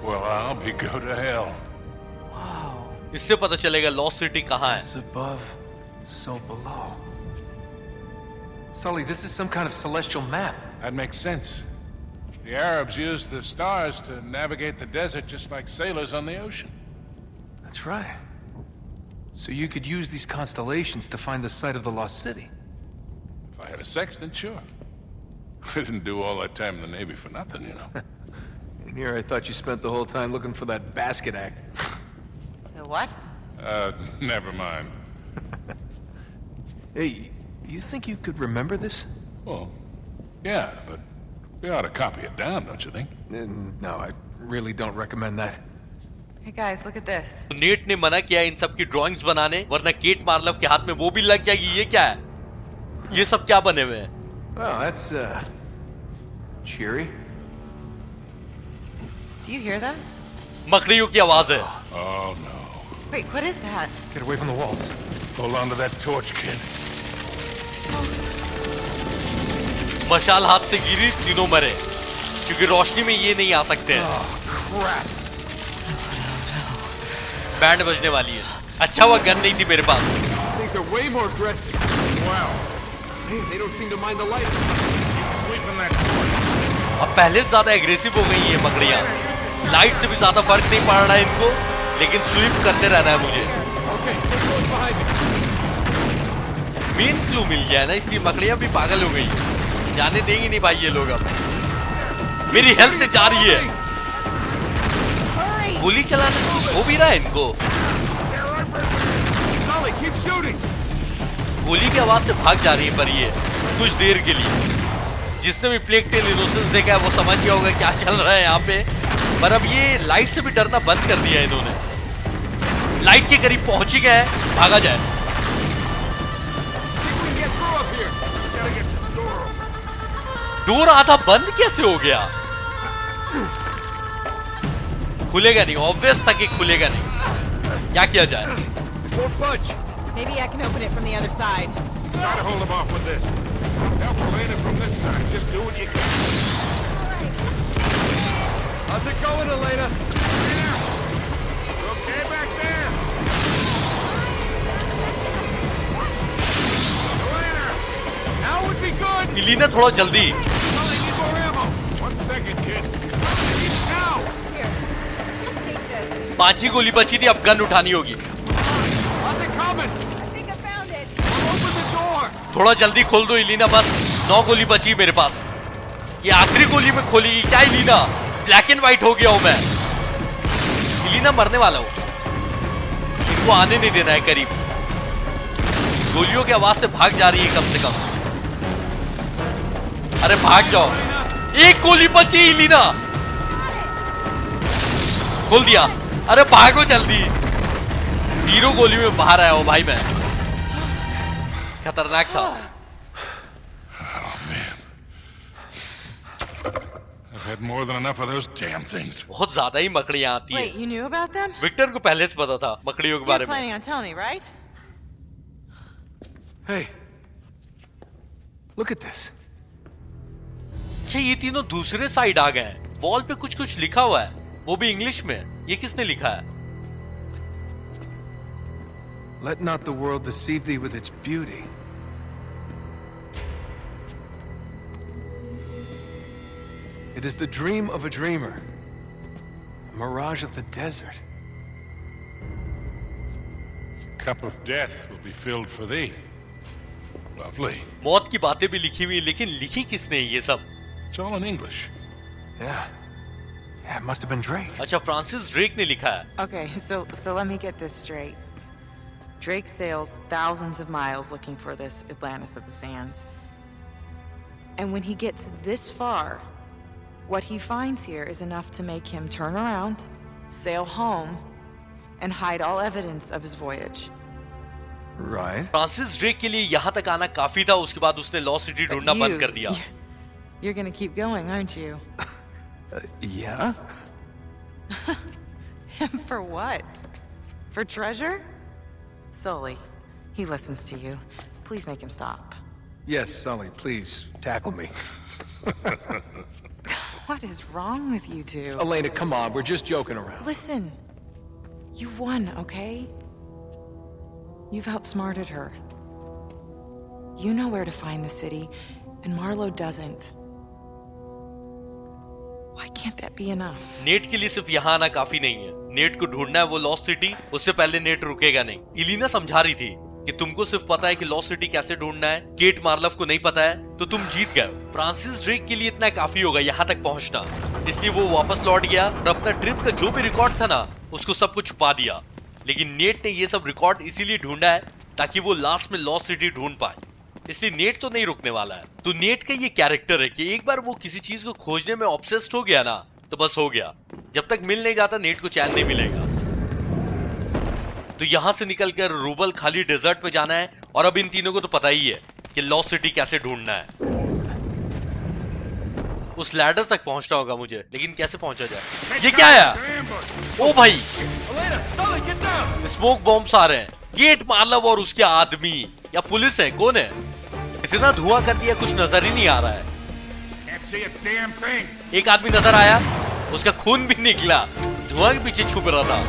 Well, I'll be go to hell. इससे पता चलेगा लॉस्ट सिटी कहाँ है। It's above, so below. Sully, this is some kind of celestial map. That makes sense. The Arabs used the stars to navigate the desert just like sailors on the ocean. That's right. So you could use these constellations to find the site of the lost city. If I had a sextant, sure. I didn't do all that time in the Navy for nothing, you know. And here I thought you spent the whole time looking for that basket act. What? Never mind. Hey, you think you could remember this? Well, yeah, but we ought to copy it down, don't you think? No, I really don't recommend that. Hey guys, look at this. Net ने मना किया इन सब की drawings बनाने, वरना cat मार्लव के हाथ में वो भी लग जाएगी। ये क्या है, ये सब क्या बने हुए हैं? Well, that's cheery. Do you hear that? मकड़ियों की आवाज है। Oh, no. Wait, what is that? Get away from the walls. Hold on to that torch, kid. मशाल हाथ से गिरी, तीनों मरे, क्योंकि रोशनी में ये नहीं आ सकते हैं। Crap. बैंड बजने वाली है। अच्छा हुआ गन नहीं थी मेरे पास। These things are way more aggressive. Wow. Hey, they don't seem to mind the light. Sweeping that corner. अब पहले से ज्यादा एग्रेसिव हो गई ये मकड़ियां। लाइट से भी ज्यादा फर्क नहीं पड़ रहा है इनको, लेकिन स्वीप करते रहना है मुझे। Okay, stay close behind me. Main clue मिल गया है ना, इसलिए मकड़ियां भी पागल हो गई। जाने देंगे नहीं भाई ये लोग अब। मेरी हेल्थ जा रही है। गोली चलाने से कुछ हो भी रहा है इनको। Sully, keep shooting. गोली की आवाज से भाग जा रही है पर ये कुछ देर के लिए। जिसने भी प्लेग टेल इनोसेंस देखा है वो समझ गया होगा क्या चल रहा है यहाँ पे। पर अब ये लाइट से भी डरना बंद कर दिया है इन्होंने। लाइट के करीब पहुंच ही गए, भागा जाए। डोर आधा बंद कैसे हो गया? खुलेगा नहीं, ऑब्वियस था कि खुलेगा नहीं। क्या किया जाए? Won't budge. Maybe I can open it from the other side. Try to hold them off with this. Help Elena from this side. Just do what you can. How's it going, Elena? Okay, back there. Elena! Now would be good. Ileana थोड़ा जल्दी। Sully, need more ammo. 1 second, kid. Now. 5 ही गोली बची थी, अब gun उठानी होगी। How's it coming? Open the door. थोड़ा जल्दी खोल दो इलीना, बस 9 गोली बची मेरे पास। ये आखिरी गोली में खोलेगी क्या इलीना? ब्लैक एंड व्हाइट हो गया हूं मैं। इलीना मरने वाला हूं। इनको आने नहीं देना है करीब। गोलियों की आवाज से भाग जा रही है कम से कम। अरे भाग जाओ। 1 गोली बची इलीना। खोल दिया। अरे भागो जल्दी। 0 गोली में बाहर आया हूं भाई मैं। खतरनाक था। I've had more than enough of those damn things. बहुत ज्यादा ही मकड़ियां आती Wait, है। you knew about them? Victor को पहले से पता था मकड़ियों के You're बारे में। planning on telling me, right? Hey, look at this. अच्छा ये तीनों दूसरे साइड आ गए हैं। वॉल पे कुछ कुछ लिखा हुआ है, वो भी इंग्लिश में। ये किसने लिखा है? Let not the world deceive thee with its beauty. It is the dream of a dreamer, a mirage of the desert. Cup of death will be filled for thee. Lovely. मौत की बातें भी लिखी हुई, लेकिन लिखी किसने ये सब? It's all in English. Yeah. Yeah, it must have been Drake. अच्छा फ्रांसिस ड्रेक ने लिखा है। Okay, so let me get this straight. Drake sails thousands of miles looking for this Atlantis of the Sands. And when he gets this far, what he finds here is enough to make him turn around, sail home, and hide all evidence of his voyage. Right. Francis Drake के लिए यहाँ तक आना काफी था, उसके बाद उसने लॉस्ट सिटी ढूंढना बंद कर दिया। You're gonna keep going, aren't you? Yeah? For what? For treasure? Sully, he listens to you. Please make him stop. Yes, Sully, please, tackle me. What is wrong with you two? Elena, come on, we're just joking around. Listen, you've won, okay? You've outsmarted her. You know where to find the city, and Marlowe doesn't. Why can't that be enough? Net के लिए सिर्फ यहाँ आना काफी नहीं है। Net को ढूंढना है वो लॉस्ट सिटी, उससे पहले नेट रुकेगा नहीं। इलीना समझा रही थी कि तुमको सिर्फ पता है कि लॉस्ट सिटी कैसे ढूंढना है, केट मार्लफ को नहीं पता है, तो तुम जीत गए। फ्रांसिस ड्रेक के लिए इतना काफी होगा यहाँ तक पहुंचना, इसलिए वो वापस लौट गया और अपना ट्रिप का जो भी रिकॉर्ड था ना, उसको सब कुछ छुपा दिया। लेकिन नेट ने ये सब रिकॉर्ड इसीलिए ढूंढा है ताकि वो लास्ट में लॉस्ट सिटी ढूंढ पाए, इसलिए नेट तो नहीं रुकने वाला है। तो नेट का ये कैरेक्टर है कि एक बार वो किसी चीज को खोजने में ऑब्सेस्ड हो गया ना, तो बस हो गया। जब तक मिल नहीं जाता नेट को चैन नहीं मिलेगा। तो यहां से निकलकर रूबल खाली डेजर्ट पे जाना है, और अब इन तीनों को तो पता ही है कि लॉस्ट सिटी कैसे ढूंढना है। उस लैडर तक पहुंचना होगा मुझे, लेकिन कैसे पहुंचा जाए? ये क्या है? ओ भाई, स्मोक बॉम्ब्स आ रहे हैं। गेट मार्लव और उसके आदमी या पुलिस है, कौन है? इतना धुआं कर दिया कुछ नजर ही नहीं आ रहा है। Can't see a damn thing. एक आदमी नजर आया, उसका खून भी निकला, धुआं के पीछे छुप रहा था।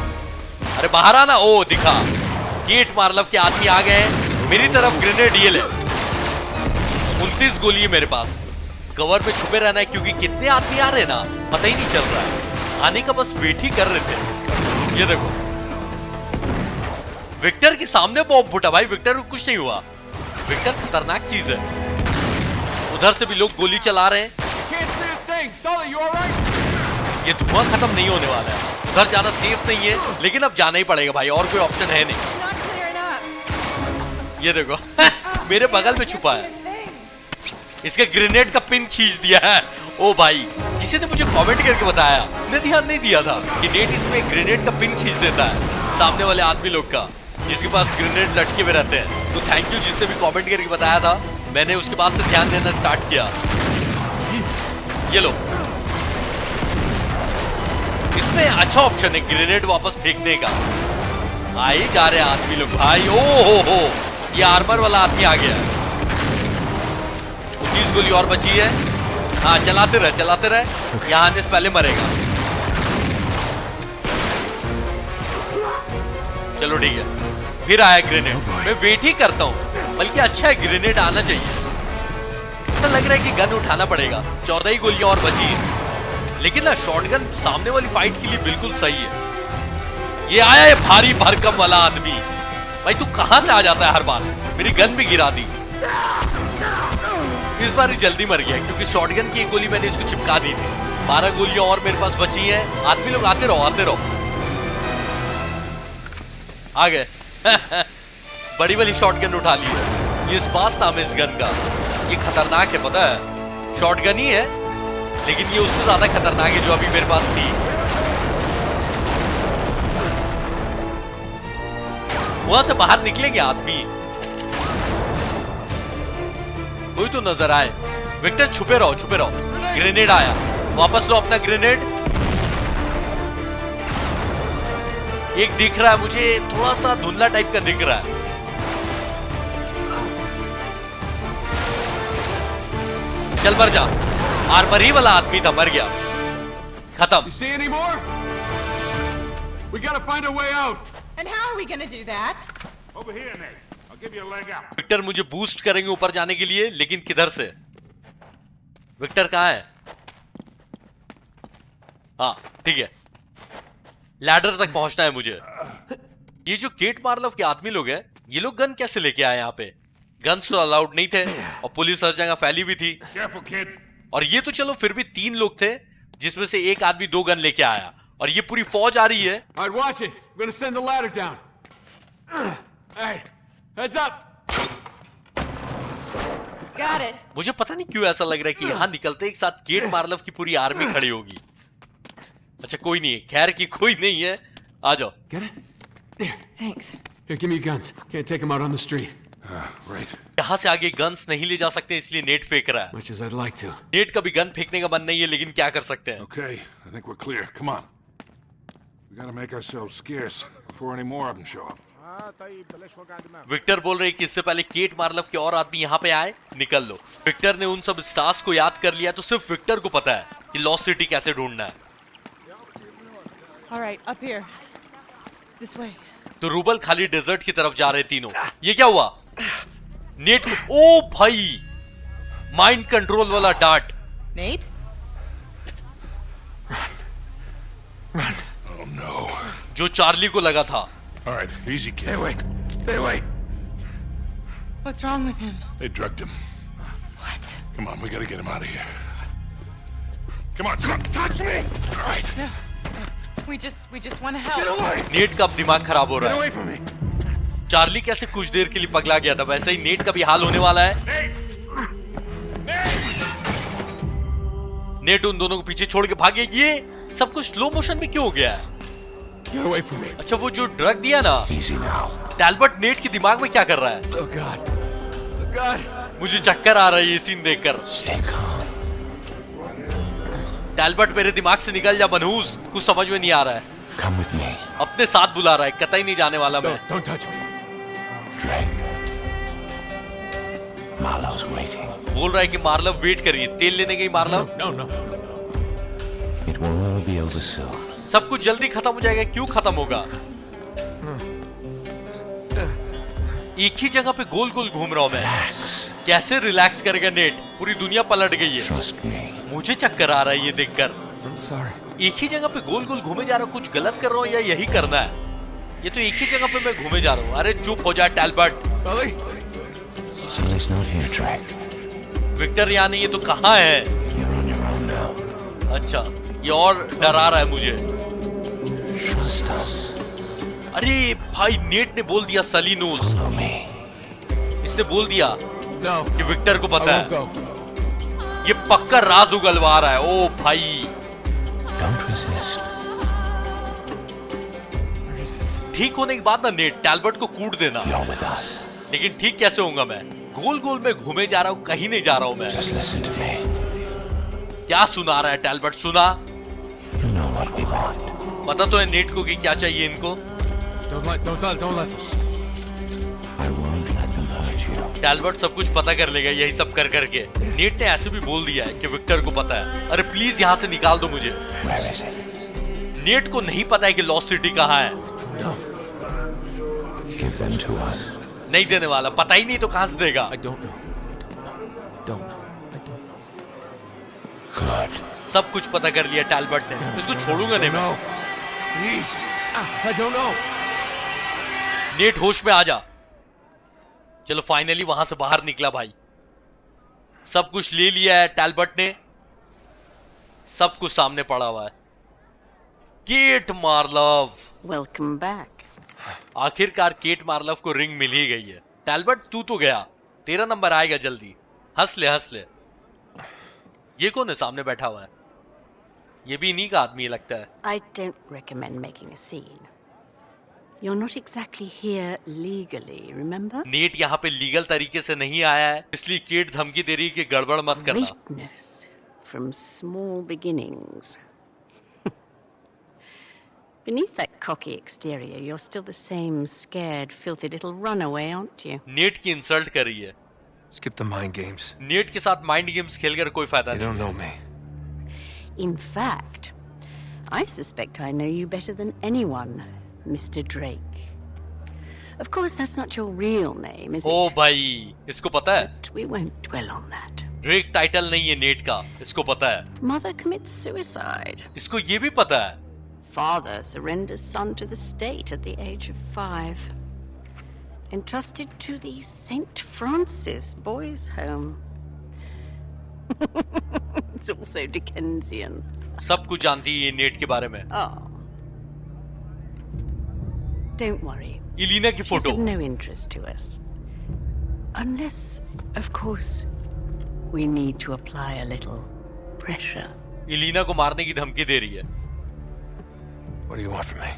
अरे बाहर आना। ओ दिखा, गेट मार्लव के आदमी आ गए, मेरी तरफ ग्रेनेड ये ले। 29 गोली है मेरे पास। कवर में छुपे रहना है क्योंकि कितने आदमी आ रहे हैं ना पता ही नहीं चल रहा है। आने का बस वेट ही कर रहे थे। ये देखो विक्टर के सामने बॉम्ब फूटा भाई, विक्टर को कुछ नहीं हुआ। विक्टर खतरनाक चीज है। उधर से भी लोग गोली चला रहे हैं। ये धुआं खत्म नहीं होने वाला है। उधर जाना सेफ नहीं है लेकिन अब जाना ही पड़ेगा भाई, और कोई ऑप्शन है नहीं। ये देखो मेरे बगल में छुपा है। इसके ग्रेनेड का पिन खींच दिया है। ओ भाई किसी ने मुझे कमेंट करके बताया, मैंने ध्यान नहीं दिया था कि नेट इसमें ग्रेनेड का पिन खींच देता है सामने वाले आदमी लोग का, जिसके पास ग्रेनेड लटके हुए रहते हैं। तो थैंक यू जिसने भी कमेंट करके बताया था। मैंने उसके बाद से ध्यान देना स्टार्ट किया। ये लो, इसमें अच्छा ऑप्शन है ग्रेनेड वापस फेंकने का। आए जा रहे आदमी लोग भाई। ओ हो, ये आर्मर वाला आदमी आ गया। 19 गोली और बची है। हाँ चलाते रहे, यहाँ आने से पहले मरेगा। चलो ठीक है, फिर आया ग्रेनेड। मैं वेट ही करता हूँ, बल्कि अच्छा है ग्रेनेड आना चाहिए। ऐसा लग रहा है कि गन उठाना पड़ेगा। 14 ही गोलियां और बची है, लेकिन ना शॉटगन सामने वाली फाइट के लिए बिल्कुल सही है। ये आया है भारी भरकम वाला आदमी। भाई तू कहां से आ जाता है हर बार? मेरी गन भी गिरा दी। इस बार ही जल्दी मर गया क्योंकि शॉटगन की एक गोली मैंने इसको चिपका दी थी। 12 गोलियां और मेरे पास बची हैं। आदमी लोग आते रहो। आ गए बड़ी वाली शॉटगन उठा ली है। ये स्पास नाम है इस गन का। ये खतरनाक है पता है, शॉटगन ही है लेकिन ये उससे ज्यादा खतरनाक है जो अभी मेरे पास थी। वहां से बाहर निकलेंगे आदमी, कोई तो नजर आए। विक्टर छुपे रहो। ग्रेनेड आया, वापस लो अपना ग्रेनेड। एक दिख रहा है मुझे, थोड़ा सा धुंधला टाइप का दिख रहा है। चल मर जा। आर्मर ही वाला आदमी था, मर गया, खत्म। See any more? We gotta find a way out. And how are we gonna do that? Over here, Nate. I'll give you a leg up. Victor मुझे बूस्ट करेंगे ऊपर जाने के लिए, लेकिन किधर से? विक्टर कहाँ है? हाँ ठीक है, लैडर तक पहुंचना है मुझे। ये जो केट मार्लव के आदमी लोग हैं, ये लोग गन कैसे लेके आए यहाँ पे? गन्स तो अलाउड नहीं थे और पुलिस हर जगह फैली भी थी। Careful, kid. और ये तो चलो फिर भी 3 लोग थे, जिसमें से एक आदमी 2 गन लेके आया, और ये पूरी फौज आ रही है। All right, watch it. I'm gonna send the ladder down. Hey, heads up. Got it. मुझे पता नहीं क्यों ऐसा लग रहा है कि यहाँ निकलते एक साथ केट मार्लव की पूरी आर्मी खड़ी होगी। अच्छा कोई नहीं है, खैर की कोई नहीं है। आ जाओ। Get it? Thanks. Here, give me your guns. Can't take them out on the street. Right. यहाँ से आगे गन्स नहीं ले जा सकते, इसलिए नेट फेंक रहा है। Much as I'd like to. Net का भी गन फेंकने का मन नहीं है, लेकिन क्या कर सकते हैं। Okay, I think we're clear. Come on. We gotta make ourselves scarce before any more of them show up. Victor बोल रहे कि इससे पहले केट मार्लव के और आदमी यहाँ पे आए, निकल लो। विक्टर ने उन सब स्टार्स को याद कर लिया, तो सिर्फ विक्टर को पता है कि लॉस्ट सिटी कैसे ढूंढना है। All right, up here. This way. तो रूबल खाली डेजर्ट की तरफ जा रहे तीनों। ये क्या हुआ? नेट, ओ भाई, माइंड कंट्रोल वाला डार्ट। Nate? Oh no. जो चार्ली को लगा था। All right, easy, kid. Stay away. What's wrong with him? They drugged him. What? Come on, we gotta get him out of here. Come on, son. Touch me. All right. We just want to help. Net का अब दिमाग खराब हो रहा है। Away from me. Charlie कैसे कुछ देर के लिए पगला गया था, वैसे ही नेट का भी हाल होने वाला है। नेट उन दोनों को पीछे छोड़ के भागे। ये सब कुछ स्लो मोशन में क्यों हो गया है? Get away from me. अच्छा वो जो ड्रग दिया ना, Easy now. टैल्बर्ट नेट के दिमाग में क्या कर रहा है? Oh God. Oh God. मुझे चक्कर आ रहा है ये सीन देखकर। Stay calm. टैल्बर्ट मेरे दिमाग से निकल जा मनहूस, कुछ समझ में नहीं आ रहा है। Come with me. अपने साथ बुला रहा है, कतई नहीं जाने वाला मैं। Don't touch me. Drake. Marlowe's waiting. बोल रहा है कि मार्लव वेट करिए। तेल लेने गई मार्लव। No. It will all be over soon. सब कुछ जल्दी खत्म हो जाएगा। क्यों खत्म होगा? एक ही जगह पे गोल गोल घूम रहा हूं मैं। कैसे रिलैक्स करेगा नेट? पूरी दुनिया पलट गई है। मुझे चक्कर आ रहा है ये देखकर। एक ही जगह पे गोल गोल घूमे जा रहा हूँ, कुछ गलत कर रहा हूँ या यही करना है? ये तो एक ही जगह पे मैं घूमे जा रहा हूँ। अरे चुप हो जा Talbot. Sully? Sully's not here, Drake. Victor यहाँ नहीं है तो कहाँ है? You're on your own now. अच्छा, ये और डरा रहा है मुझे। Trust us. अरे भाई, नेट ने बोल दिया सली नोज। Follow me. इसने बोल दिया No. कि विक्टर को I पता won't है। go. ये पक्का राज उगलवा रहा है। ओ भाई, Don't resist. ठीक होने के बाद ना नेट टैलबर्ट को कूट देना। You're with us. लेकिन ठीक कैसे होऊंगा मैं? गोल गोल में घूमे जा रहा हूँ, कहीं नहीं जा रहा हूँ मैं। Just listen to me. क्या सुना रहा है टैलबर्ट? सुना? You know what we want. पता तो है नेट को कि क्या चाहिए इनको। Don't let them. I won't let them hurt you. टैलबर्ट सब कुछ पता कर लेगा यही सब कर करके। नेट ने ऐसे भी बोल दिया है कि विक्टर को पता है। अरे प्लीज यहाँ से निकाल दो मुझे। Where is it? नेट को नहीं पता है कि लॉस्ट सिटी कहाँ है। Give them to us. नहीं देने वाला। पता ही नहीं तो कहाँ से देगा? I don't know. Don't know. I don't know. Good. सब कुछ पता कर लिया टैलबर्ट ने। इसको छोड़ूंगा नहीं मैं। No. Please. I don't know. Net होश में आ जा। चलो फाइनली वहां से बाहर निकला भाई। सब कुछ ले लिया है टैलबर्ट ने। सब कुछ सामने पड़ा हुआ है। केट मार्लव। Welcome back. आखिरकार केट मार्लव को रिंग मिल ही गई है। टैलबर्ट तू तो गया, तेरा नंबर आएगा जल्दी। हंस ले हंस ले। ये कौन है सामने बैठा हुआ है? ये भी इन्हीं का आदमी लगता है। I don't recommend making a scene. You're not exactly here legally, remember? Net यहाँ पे लीगल तरीके से नहीं आया है, इसलिए केट धमकी दे रही है कि गड़बड़ मत करना। Greatness from small beginnings. Beneath that cocky exterior, you're still the same scared, filthy little runaway, aren't you? Net की इंसल्ट कर रही है। Skip the mind games. Net के साथ माइंड गेम्स खेलकर कोई फायदा You नहीं। don't know me. In fact, I suspect I know you better than anyone, Mr. Drake. Of course, that's not your real name, is O it? भाई, इसको पता है? But we won't dwell on that. Drake title नहीं है net का, इसको पता है। Mother commits suicide. इसको ये भी पता है। Father surrenders son to the state at the age of 5. Entrusted to the St. Francis Boys' Home. It's also Dickensian. सब कुछ जानती है ये नेट के बारे में। Oh. Don't worry. इलीना की She's photo. of no interest to us. Unless, of course, we need to apply a little pressure. Ileana को मारने की धमकी दे रही है। What do you want from me?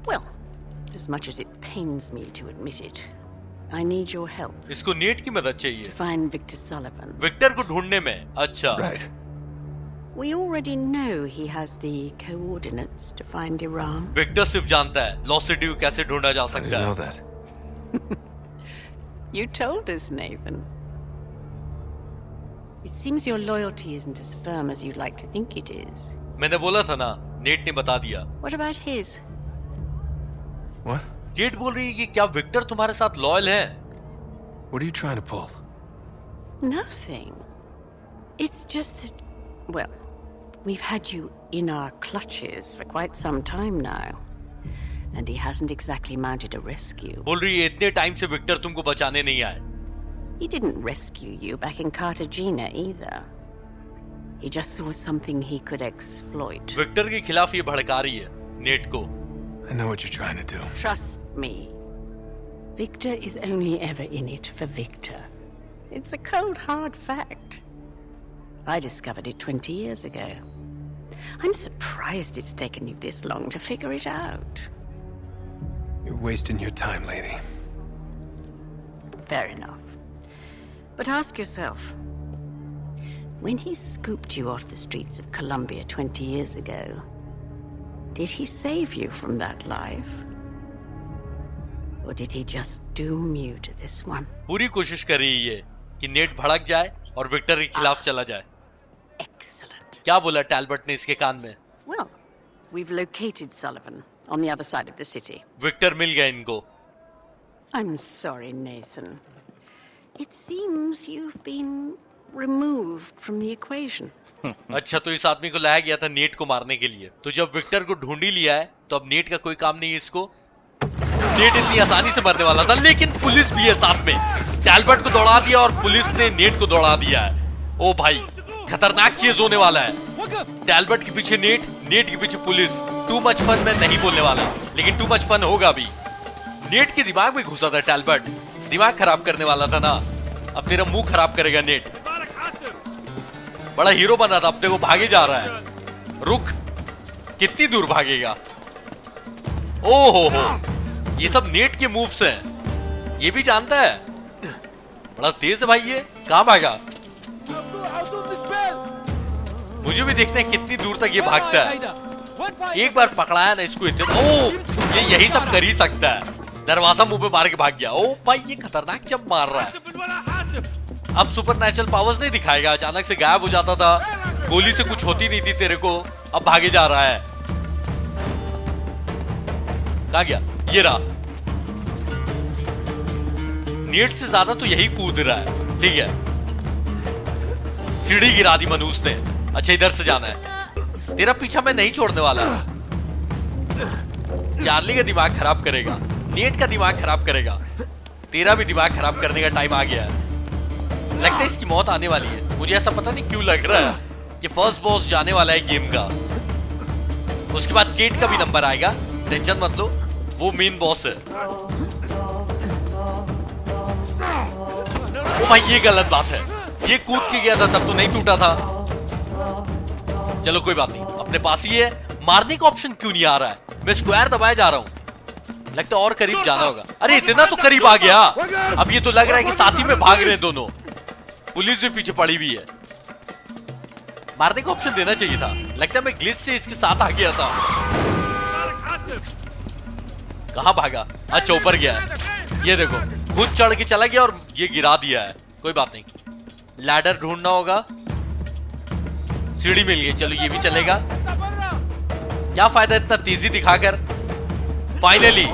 Well, as much as it pains me to admit it, I need your help इसको net की मदद to चाहिए find Victor Sullivan. विक्टर को ढूंढने में। अच्छा, Right. We already know he has the coordinates to find Iran. Victor सिर्फ जानता है लॉस्ट सिटी को कैसे ढूंढा जा I सकता didn't know है। that. You told us, Nathan. It seems your loyalty isn't as firm as you'd like to think it is. मैंने बोला था ना, नेट ने बता दिया। What about his? What? Kate बोल रही है कि क्या विक्टर तुम्हारे साथ लॉयल है? What are you trying to pull? Nothing. It's just that, well, we've had you in our clutches for quite some time now. And he hasn't exactly mounted a rescue. बोल रही है इतने time से Victor तुमको बचाने नहीं आए। He didn't rescue you back in Cartagena either. He just saw something he could exploit. Victor के खिलाफ ये भड़का रही है नेट को। I know what you're trying to do. Trust me. Victor is only ever in it for Victor. It's a cold, hard fact. I discovered it 20 years ago. I'm surprised it's taken you this long to figure it out. You're wasting your time, lady. Fair enough. But ask yourself, when he scooped you off the streets of Colombia 20 years ago, did he save you from that life? Or did he just doom you to this one? पूरी कोशिश कर रही है ये कि net भड़क जाए और विक्टर के खिलाफ चला जाए। Excellent. क्या बोला टैलबर्ट ने इसके कान में? Well, we've located Sullivan on the other side of the city. Victor मिल गया इनको। I'm sorry, Nathan. It seems you've been removed from the equation. अच्छा, तो इस आदमी को लाया गया था नेट को मारने के लिए। तो जब विक्टर को ढूंढ ही लिया है तो अब नेट का कोई काम नहीं है इसको। नेट इतनी आसानी से मरने वाला था, लेकिन पुलिस भी है साथ में। टैल्बर्ट को दौड़ा दिया और पुलिस ने नेट को दौड़ा दिया है। ओ भाई, खतरनाक चीज होने वाला है। टैल्बर्ट के पीछे नेट, नेट के पीछे पुलिस। टू मच फन मैं नहीं बोलने वाला, लेकिन टू मच फन होगा भी। नेट के दिमाग में घुसा था टैल्बर्ट, दिमाग खराब करने वाला था ना। अब तेरा मुंह खराब करेगा नेट। बड़ा हीरो बना था, अपने को भागे जा रहा है। रुक, कितनी दूर भागेगा? ओहो हो, ये सब नेट के मूव्स हैं। ये भी जानता है, बड़ा तेज है भाई ये। कहां भागा? मुझे भी देखना है कितनी दूर तक ये भागता है। एक बार पकड़ाया ना इसको इतना। ओ, ये यही सब कर ही सकता है। दरवाजा मुंह पे मार के भाग गया। ओ भाई, ये खतरनाक जंप मार रहा है। अब सुपरनैचुरल पावर्स नहीं दिखाएगा। अचानक से गायब हो जाता था, गोली से कुछ होती नहीं थी तेरे को, अब भागे जा रहा है। कहां गया? ये रहा। नेट से ज्यादा तो यही कूद रहा है। ठीक है, सीढ़ी गिरा दी मनूस ने। अच्छा, इधर से जाना है। तेरा पीछा मैं नहीं छोड़ने वाला। चार्ली का दिमाग खराब करेगा, नेट का दिमाग खराब करेगा, तेरा भी दिमाग खराब करने का टाइम आ गया है। लगता है इसकी मौत आने वाली है। मुझे ऐसा पता नहीं क्यों लग रहा है कि फर्स्ट बॉस जाने वाला है गेम का। उसके बाद केट का भी नंबर आएगा, टेंशन मत लो, वो मेन बॉस है। ओ भाई, ये गलत बात है। ये कूद के गया था तब तो नहीं टूटा था। चलो कोई बात नहीं, अपने पास ही है। मारने का ऑप्शन क्यों नहीं आ रहा है? मैं स्क्वायर दबाए जा रहा हूं। लगता है और करीब जाना होगा। अरे इतना तो करीब आ गया। अब ये तो लग रहा है कि साथ ही में भाग रहे हैं दोनों। पुलिस भी पीछे पड़ी हुई है। मारने का ऑप्शन देना चाहिए था। लगता है मैं ग्लिच से इसके साथ आ गया था। कहां भागा? अच्छा, ऊपर गया है। ये देखो, खुद चढ़ के चला गया और ये गिरा दिया है। कोई बात नहीं, लैडर ढूंढना होगा। सीढ़ी मिल गई, चलो ये भी चलेगा। क्या फायदा इतना तेजी दिखाकर। फाइनली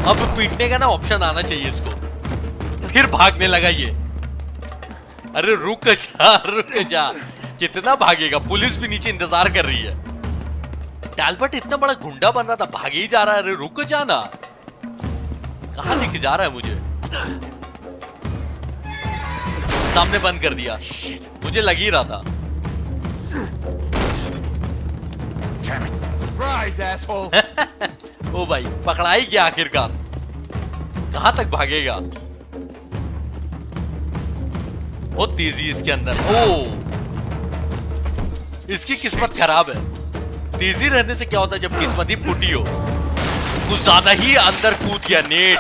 अब पीटने का ना ऑप्शन आना चाहिए इसको। फिर भागने लगा ये। अरे रुक जा, रुक जा। कितना भागेगा? पुलिस भी नीचे इंतजार कर रही है। टैल्बर्ट इतना बड़ा गुंडा बन रहा था, भागे ही जा रहा है। अरे रुक जाना, कहां लेके जा रहा है मुझे? सामने बंद कर दिया। मुझे लग ही रहा था। ओ भाई, पकड़ा ही गया आखिरकार। कहां तक भागेगा? बहुत तेजी इसके अंदर। ओ, इसकी किस्मत खराब है। तेजी रहने से क्या होता है जब किस्मत ही फूटी हो? कुछ ज्यादा ही अंदर कूद गया नेट।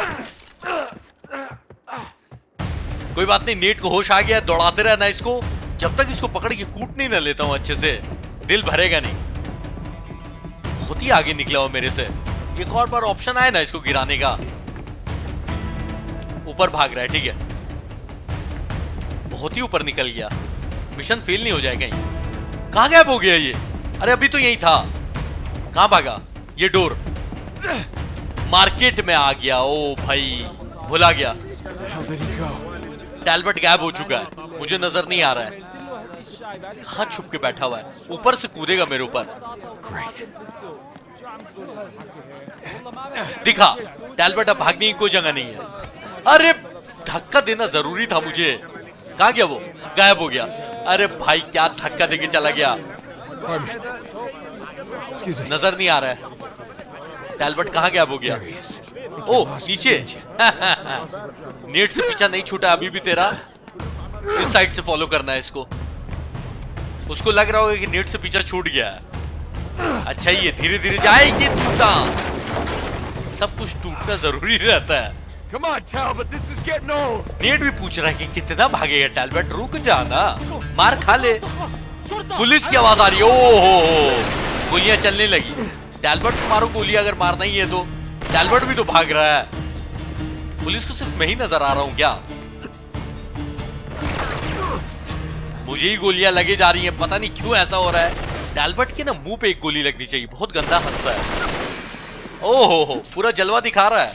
कोई बात नहीं, नेट को होश आ गया। दौड़ाते रहना इसको जब तक इसको पकड़ के कूट नहीं ना लेता हूं अच्छे से, दिल भरेगा नहीं। बहुत ही आगे निकला हो मेरे से। एक और बार ऑप्शन आए ना इसको गिराने का। ऊपर भाग रहा है, ठीक है, बहुत ही ऊपर निकल गया। मिशन फेल नहीं हो जाए कहीं। कहां गायब हो गया ये? अरे अभी तो यही था। कहां भागा? ये डोर मार्केट में आ गया। ओ भाई, भुला गया। टैल्बर्ट गायब हो चुका है, मुझे नजर नहीं आ रहा है। कहां छुप के बैठा हुआ है? ऊपर से कूदेगा मेरे ऊपर। दिखा, टैल्बर्ट अब भागने की कोई जगह नहीं है। अरे धक्का देना जरूरी था मुझे। कहां गया वो? गायब हो गया। अरे भाई, क्या धक्का देके चला गया। नजर नहीं आ रहा है। टैल्बर्ट कहां गायब हो गया? ओ, नीचे। नेट से पीछा नहीं छूटा अभी भी तेरा। इस साइड से फॉलो करना है इसको। उसको लग रहा होगा कि नेट से पीछा छूट गया है। अच्छा, ये धीरे धीरे जाएगी। टूटा, सब कुछ टूटना जरूरी रहता है। Come on, Talbot, this is getting old. Net भी पूछ रहा है कि कितना भागेगा टैल्बर्ट। रुक जाना, मार खा ले। पुलिस की आवाज आ रही है। ओहो, गोलियां चलने लगी। टैल्बर्ट को मारो गोली, अगर मारना ही है तो। टैल्बर्ट भी तो भाग रहा है। पुलिस को सिर्फ मैं ही नजर आ रहा हूं क्या? मुझे ही गोलियां लगे जा रही हैं, पता नहीं क्यों ऐसा हो रहा है। टैल्बर्ट के ना मुंह पे एक गोली लगनी चाहिए, बहुत गंदा हंसता है। ओहो हो, पूरा जलवा दिखा रहा है।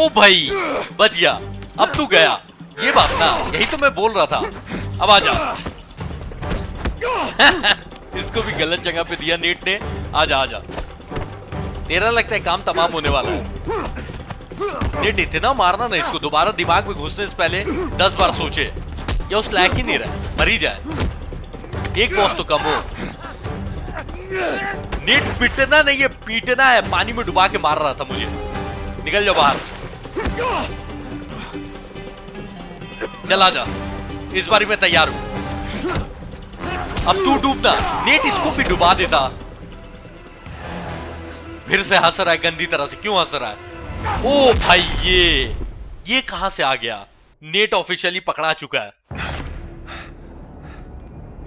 ओ भाई बच गया, अब तू गया। ये बात ना, यही तो मैं बोल रहा था। अब आ जा। इसको भी गलत जगह पे दिया नेट ने। आजा आजा, तेरा लगता है काम तमाम होने वाला है। नेट इतना मारना ना इसको, दोबारा दिमाग में घुसने से पहले 10 बार सोचे। या उस लायक ही नहीं रहा, मर ही जाए। एक बॉस तो कम हो। नेट पिटना नहीं है, पीटना है। पानी में डुबा के मार रहा था मुझे। निकल जाओ बाहर। चला जा, इस बारी मैं तैयार हूं। अब तू डूबना। नेट इसको भी डुबा देता। फिर से हंस रहा है गंदी तरह से। क्यों हंस रहा है? ओ भाई ये कहां से आ गया? नेट ऑफिशियली पकड़ा चुका है।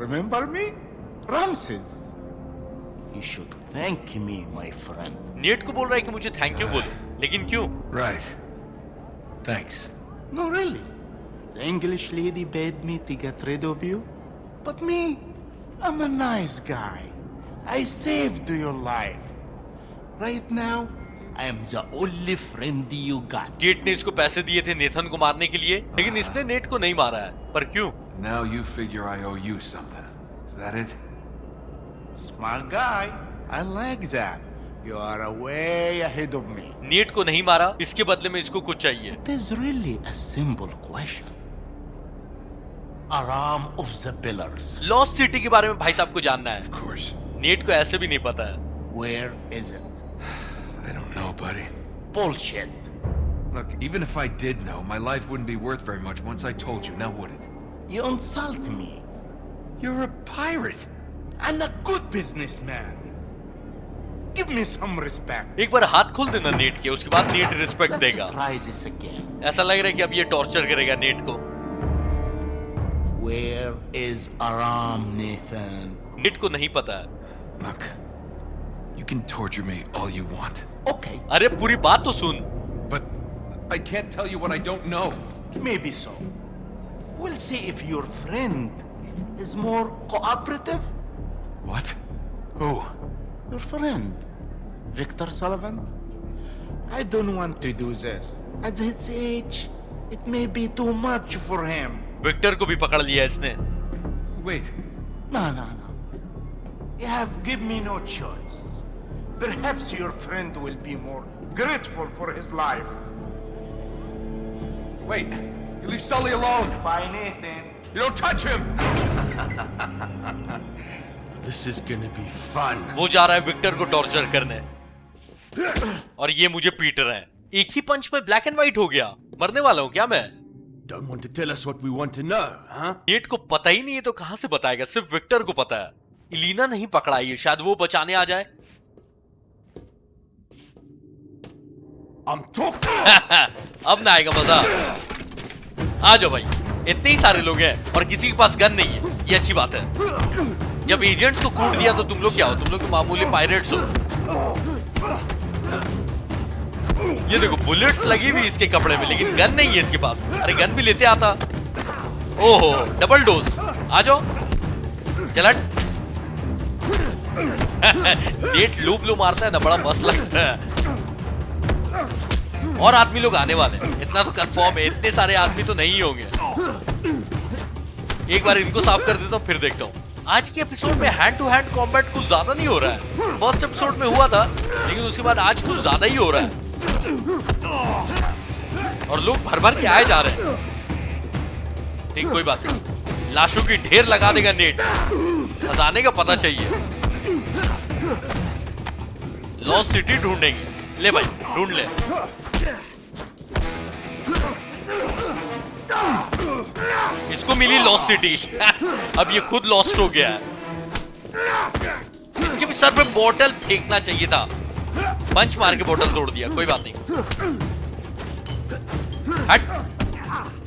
Remember me? Ramses. You should thank me, my friend. Net को बोल रहा है कि मुझे थैंक यू बोलो, लेकिन क्यों? Right. Thanks. No, really. The English lady paid me to get rid of you. But me, I'm a nice guy. I saved your life. Right now, I am the only friend you got. Net ने इसको पैसे दिए थे Nathan को मारने के लिए, लेकिन इसने नेट को नहीं मारा है। पर क्यों? Now you figure I owe you something. Is that it? Smart guy. I like that. You are way ahead of me. Net को नहीं मारा, इसके बदले में इसको कुछ चाहिए। It is really a simple question. Aram of the Pillars. Lost city के बारे में भाई साहब को जानना है। Of course. नेट को ऐसे भी नहीं पता है। Where is it? I don't know, buddy. Bullshit. Look, even if I did know, my life wouldn't be worth very much once I told you, now would it? You insult me. You're a pirate! I'm a good businessman. Give me some respect. एक बार हाथ खोल देना net के, उसके बाद net respect Let's देगा। try this again. ऐसा लग रहा है कि अब ये टॉर्चर करेगा नेट को। Where is Aram, Nathan? Net को नहीं पता है। Look, you can torture me all you want. Okay, अरे पूरी बात तो सुन। But I can't tell you what I don't know. maybe so. We'll see if your friend is more cooperative. What? Who? Your friend, Victor Sullivan. I don't want to do this. At his age, it may be too much for him. Victor को भी पकड़ लिया इसने। Wait. No, no, no. You have given me no choice. Perhaps your friend will be more grateful for his life. Wait. You leave Sully alone. Bye, Nathan. You don't touch him! This is gonna be fun. वो जा रहा है Victor को torture करने, और ये मुझे पीट रहे हैं। एक ही पंच में ब्लैक एंड व्हाइट हो गया। मरने वाला हूँ क्या मैं? Don't want to tell us what we want to know, huh? Net को पता ही नहीं है तो कहां से बताएगा? सिर्फ विक्टर को पता है। इलीना नहीं पकड़ाई है, शायद वो बचाने आ जाए। I'm talking. अब ना आएगा मजा। आ जाओ भाई, इतने ही सारे लोग हैं और किसी के पास गन नहीं है, ये अच्छी बात है। जब एजेंट्स को कूट दिया तो तुम लोग क्या हो? तुम लोग तो मामूली पायरेट्स हो। ये देखो बुलेट्स लगी हुई इसके कपड़े में, लेकिन गन नहीं है इसके पास। अरे गन भी लेते आता। ओहो, डबल डोज। आ जाओ, चल। नेट लूप लो मारता है ना, बड़ा मस्त लगता है। और आदमी लोग आने वाले हैं, इतना तो कंफर्म है। इतने सारे आदमी तो नहीं होंगे। एक बार इनको साफ कर देता हूँ, फिर देखता हूँ। आज के एपिसोड में हैंड टू हैंड कॉम्बैट कुछ ज्यादा नहीं हो रहा है। फर्स्ट एपिसोड में हुआ था, लेकिन उसके बाद आज कुछ ज्यादा ही हो रहा है। और लोग भर भर के आए जा रहे हैं। ठीक, कोई बात नहीं। लाशों की ढेर लगा देगा नेट। खजाने का पता चाहिए। लॉस्ट सिटी ढूंढेंगे। ले भाई, ढूंढ ले। इसको मिली लॉस्ट सिटी। अब ये खुद लॉस्ट हो गया है। इसके भी सर पे बोतल फेंकना चाहिए था। पंच मार के बोतल तोड़ दिया। कोई बात नहीं। हट,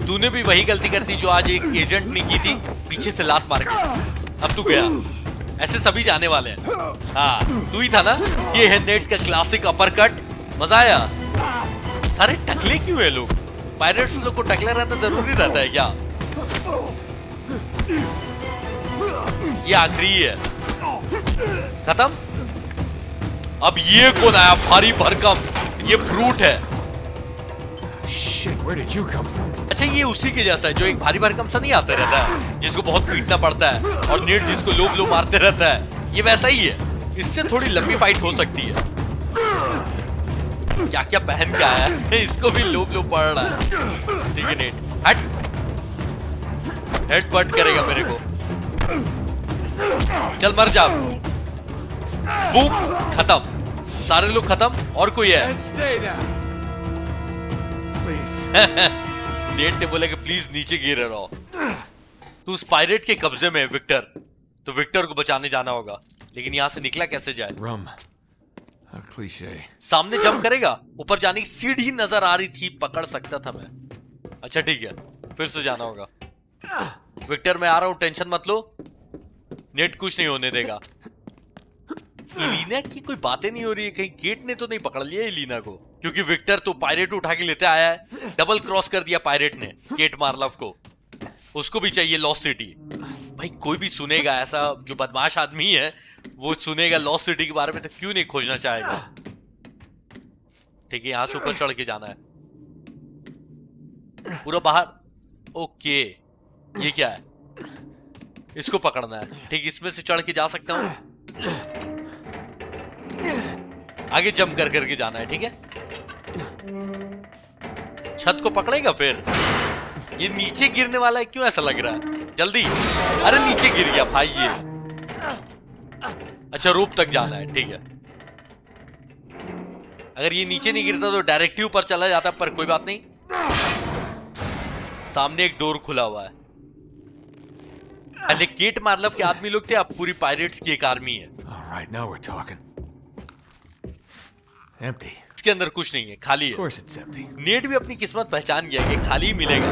तूने भी वही गलती कर दी जो आज एक एजेंट ने की थी, पीछे से लात मार के। अब तू गया। ऐसे सभी जाने वाले हैं। हाँ, तू ही था ना? ये है नेट का क्लासिक अपरकट। मजा आया। सारे टकले क्यों है लोग? पायरेट्स लोग को टकला रहना जरूरी रहता है क्या? ये आखिरी है। खत्म। अब ये कौन आया भारी भरकम? ये ब्रूट है। Shit, where did you come from? अच्छा, ये उसी के जैसा है जो एक भारी भरकम सा नहीं आता रहता है, जिसको बहुत पीटना पड़ता है, और नेट जिसको लोग मारते रहता है। ये वैसा ही है। इससे थोड़ी लंबी फाइट हो सकती है। क्या क्या पहन के आया है, इसको भी लोग पड़ रहा है। ठीक है नेट, हट, हेड बट करेगा मेरे को। चल मर जा। बूम, खत्म, सारे लोग खत्म। और कोई है? And stay down. Please. Net ने बोला कि प्लीज नीचे गिरे रहो। तू उस पायरेट के कब्जे में है विक्टर, तो विक्टर को बचाने जाना होगा, लेकिन यहां से निकला कैसे जाए? Rum. A cliche. सामने जंप करेगा? ऊपर जाने की सीढ़ी नजर आ रही थी, पकड़ सकता था मैं। अच्छा ठीक है, फिर से जाना होगा। विक्टर मैं आ रहा हूं, टेंशन मत लो, नेट कुछ नहीं होने देगा। इलीना की कोई बातें नहीं हो रही है, कहीं गेट ने तो नहीं पकड़ लिया इलीना को? क्योंकि विक्टर तो पायरेट उठा के लेते आया है, डबल क्रॉस कर दिया पायरेट ने केट मार्लव को। उसको भी चाहिए लॉस्ट सिटी। भाई कोई भी सुनेगा, ऐसा जो बदमाश आदमी है वो सुनेगा लॉस्ट सिटी के बारे में, तो क्यों नहीं खोजना चाहेगा? ठीक है, यहां से ऊपर चढ़ के जाना है पूरा बाहर। ओके, ये क्या है? इसको पकड़ना है। ठीक, इसमें से चढ़ के जा सकता हूं। आगे जंप कर करके जाना है। ठीक है, छत को पकड़ेगा फिर। ये नीचे गिरने वाला है, क्यों ऐसा लग रहा है? जल्दी, अरे नीचे गिर गया भाई ये। अच्छा, रूप तक जाना है। ठीक है, अगर ये नीचे नहीं गिरता तो डायरेक्ट ही ऊपर चला जाता, पर कोई बात नहीं। सामने एक डोर खुला हुआ है। पहले केट मार्लव के आदमी लोग थे, अब पूरी पायरेट्स की एक आर्मी है। All right, now we're talking. Empty. इसके अंदर कुछ नहीं है, खाली Of है। course it's empty. नेट भी अपनी किस्मत पहचान गया कि खाली ही मिलेगा।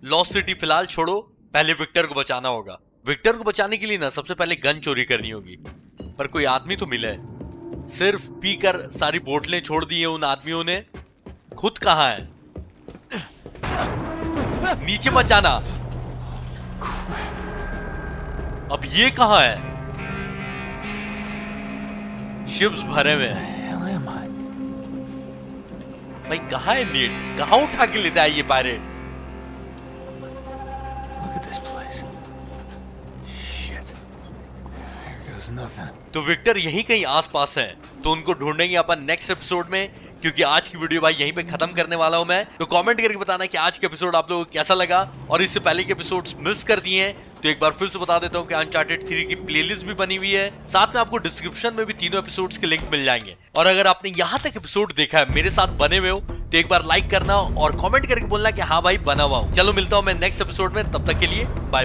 लॉस्ट सिटी फिलहाल छोड़ो, पहले विक्टर को बचाना होगा। विक्टर को बचाने के लिए ना सबसे पहले गन चोरी करनी होगी, पर कोई आदमी तो मिले। सिर्फ पीकर सारी बोतलें छोड़ दी है उन आदमियों ने। खुद कहां है? नीचे मत जाना। अब ये कहां है? शिप्स भरे हुए हैं। भाई कहां है नेट? कहां उठा के लेता है ये pirate? Look at this place. Shit. Here goes nothing. तो विक्टर यहीं कहीं आसपास है, तो उनको ढूंढेंगे अपन नेक्स्ट एपिसोड में, क्योंकि आज की वीडियो भाई यहीं पे खत्म करने वाला हूं मैं। तो कमेंट करके बताना कि आज का एपिसोड आप लोगों को कैसा लगा, और इससे पहले के एपिसोड्स मिस कर दिए हैं तो एक बार फिर से बता देता हूं कि अनचार्टेड 3 की प्लेलिस्ट भी बनी हुई है, साथ में आपको डिस्क्रिप्शन में भी तीनों एपिसोड्स के लिंक मिल जाएंगे। और अगर आपने यहां तक एपिसोड देखा है, मेरे साथ बने हुए हो, तो एक बार लाइक करना और कमेंट करके बोलना कि हाँ भाई बना हुआ हूं। चलो मिलता हूं मैं नेक्स्ट एपिसोड में, तब तक के लिए बाय।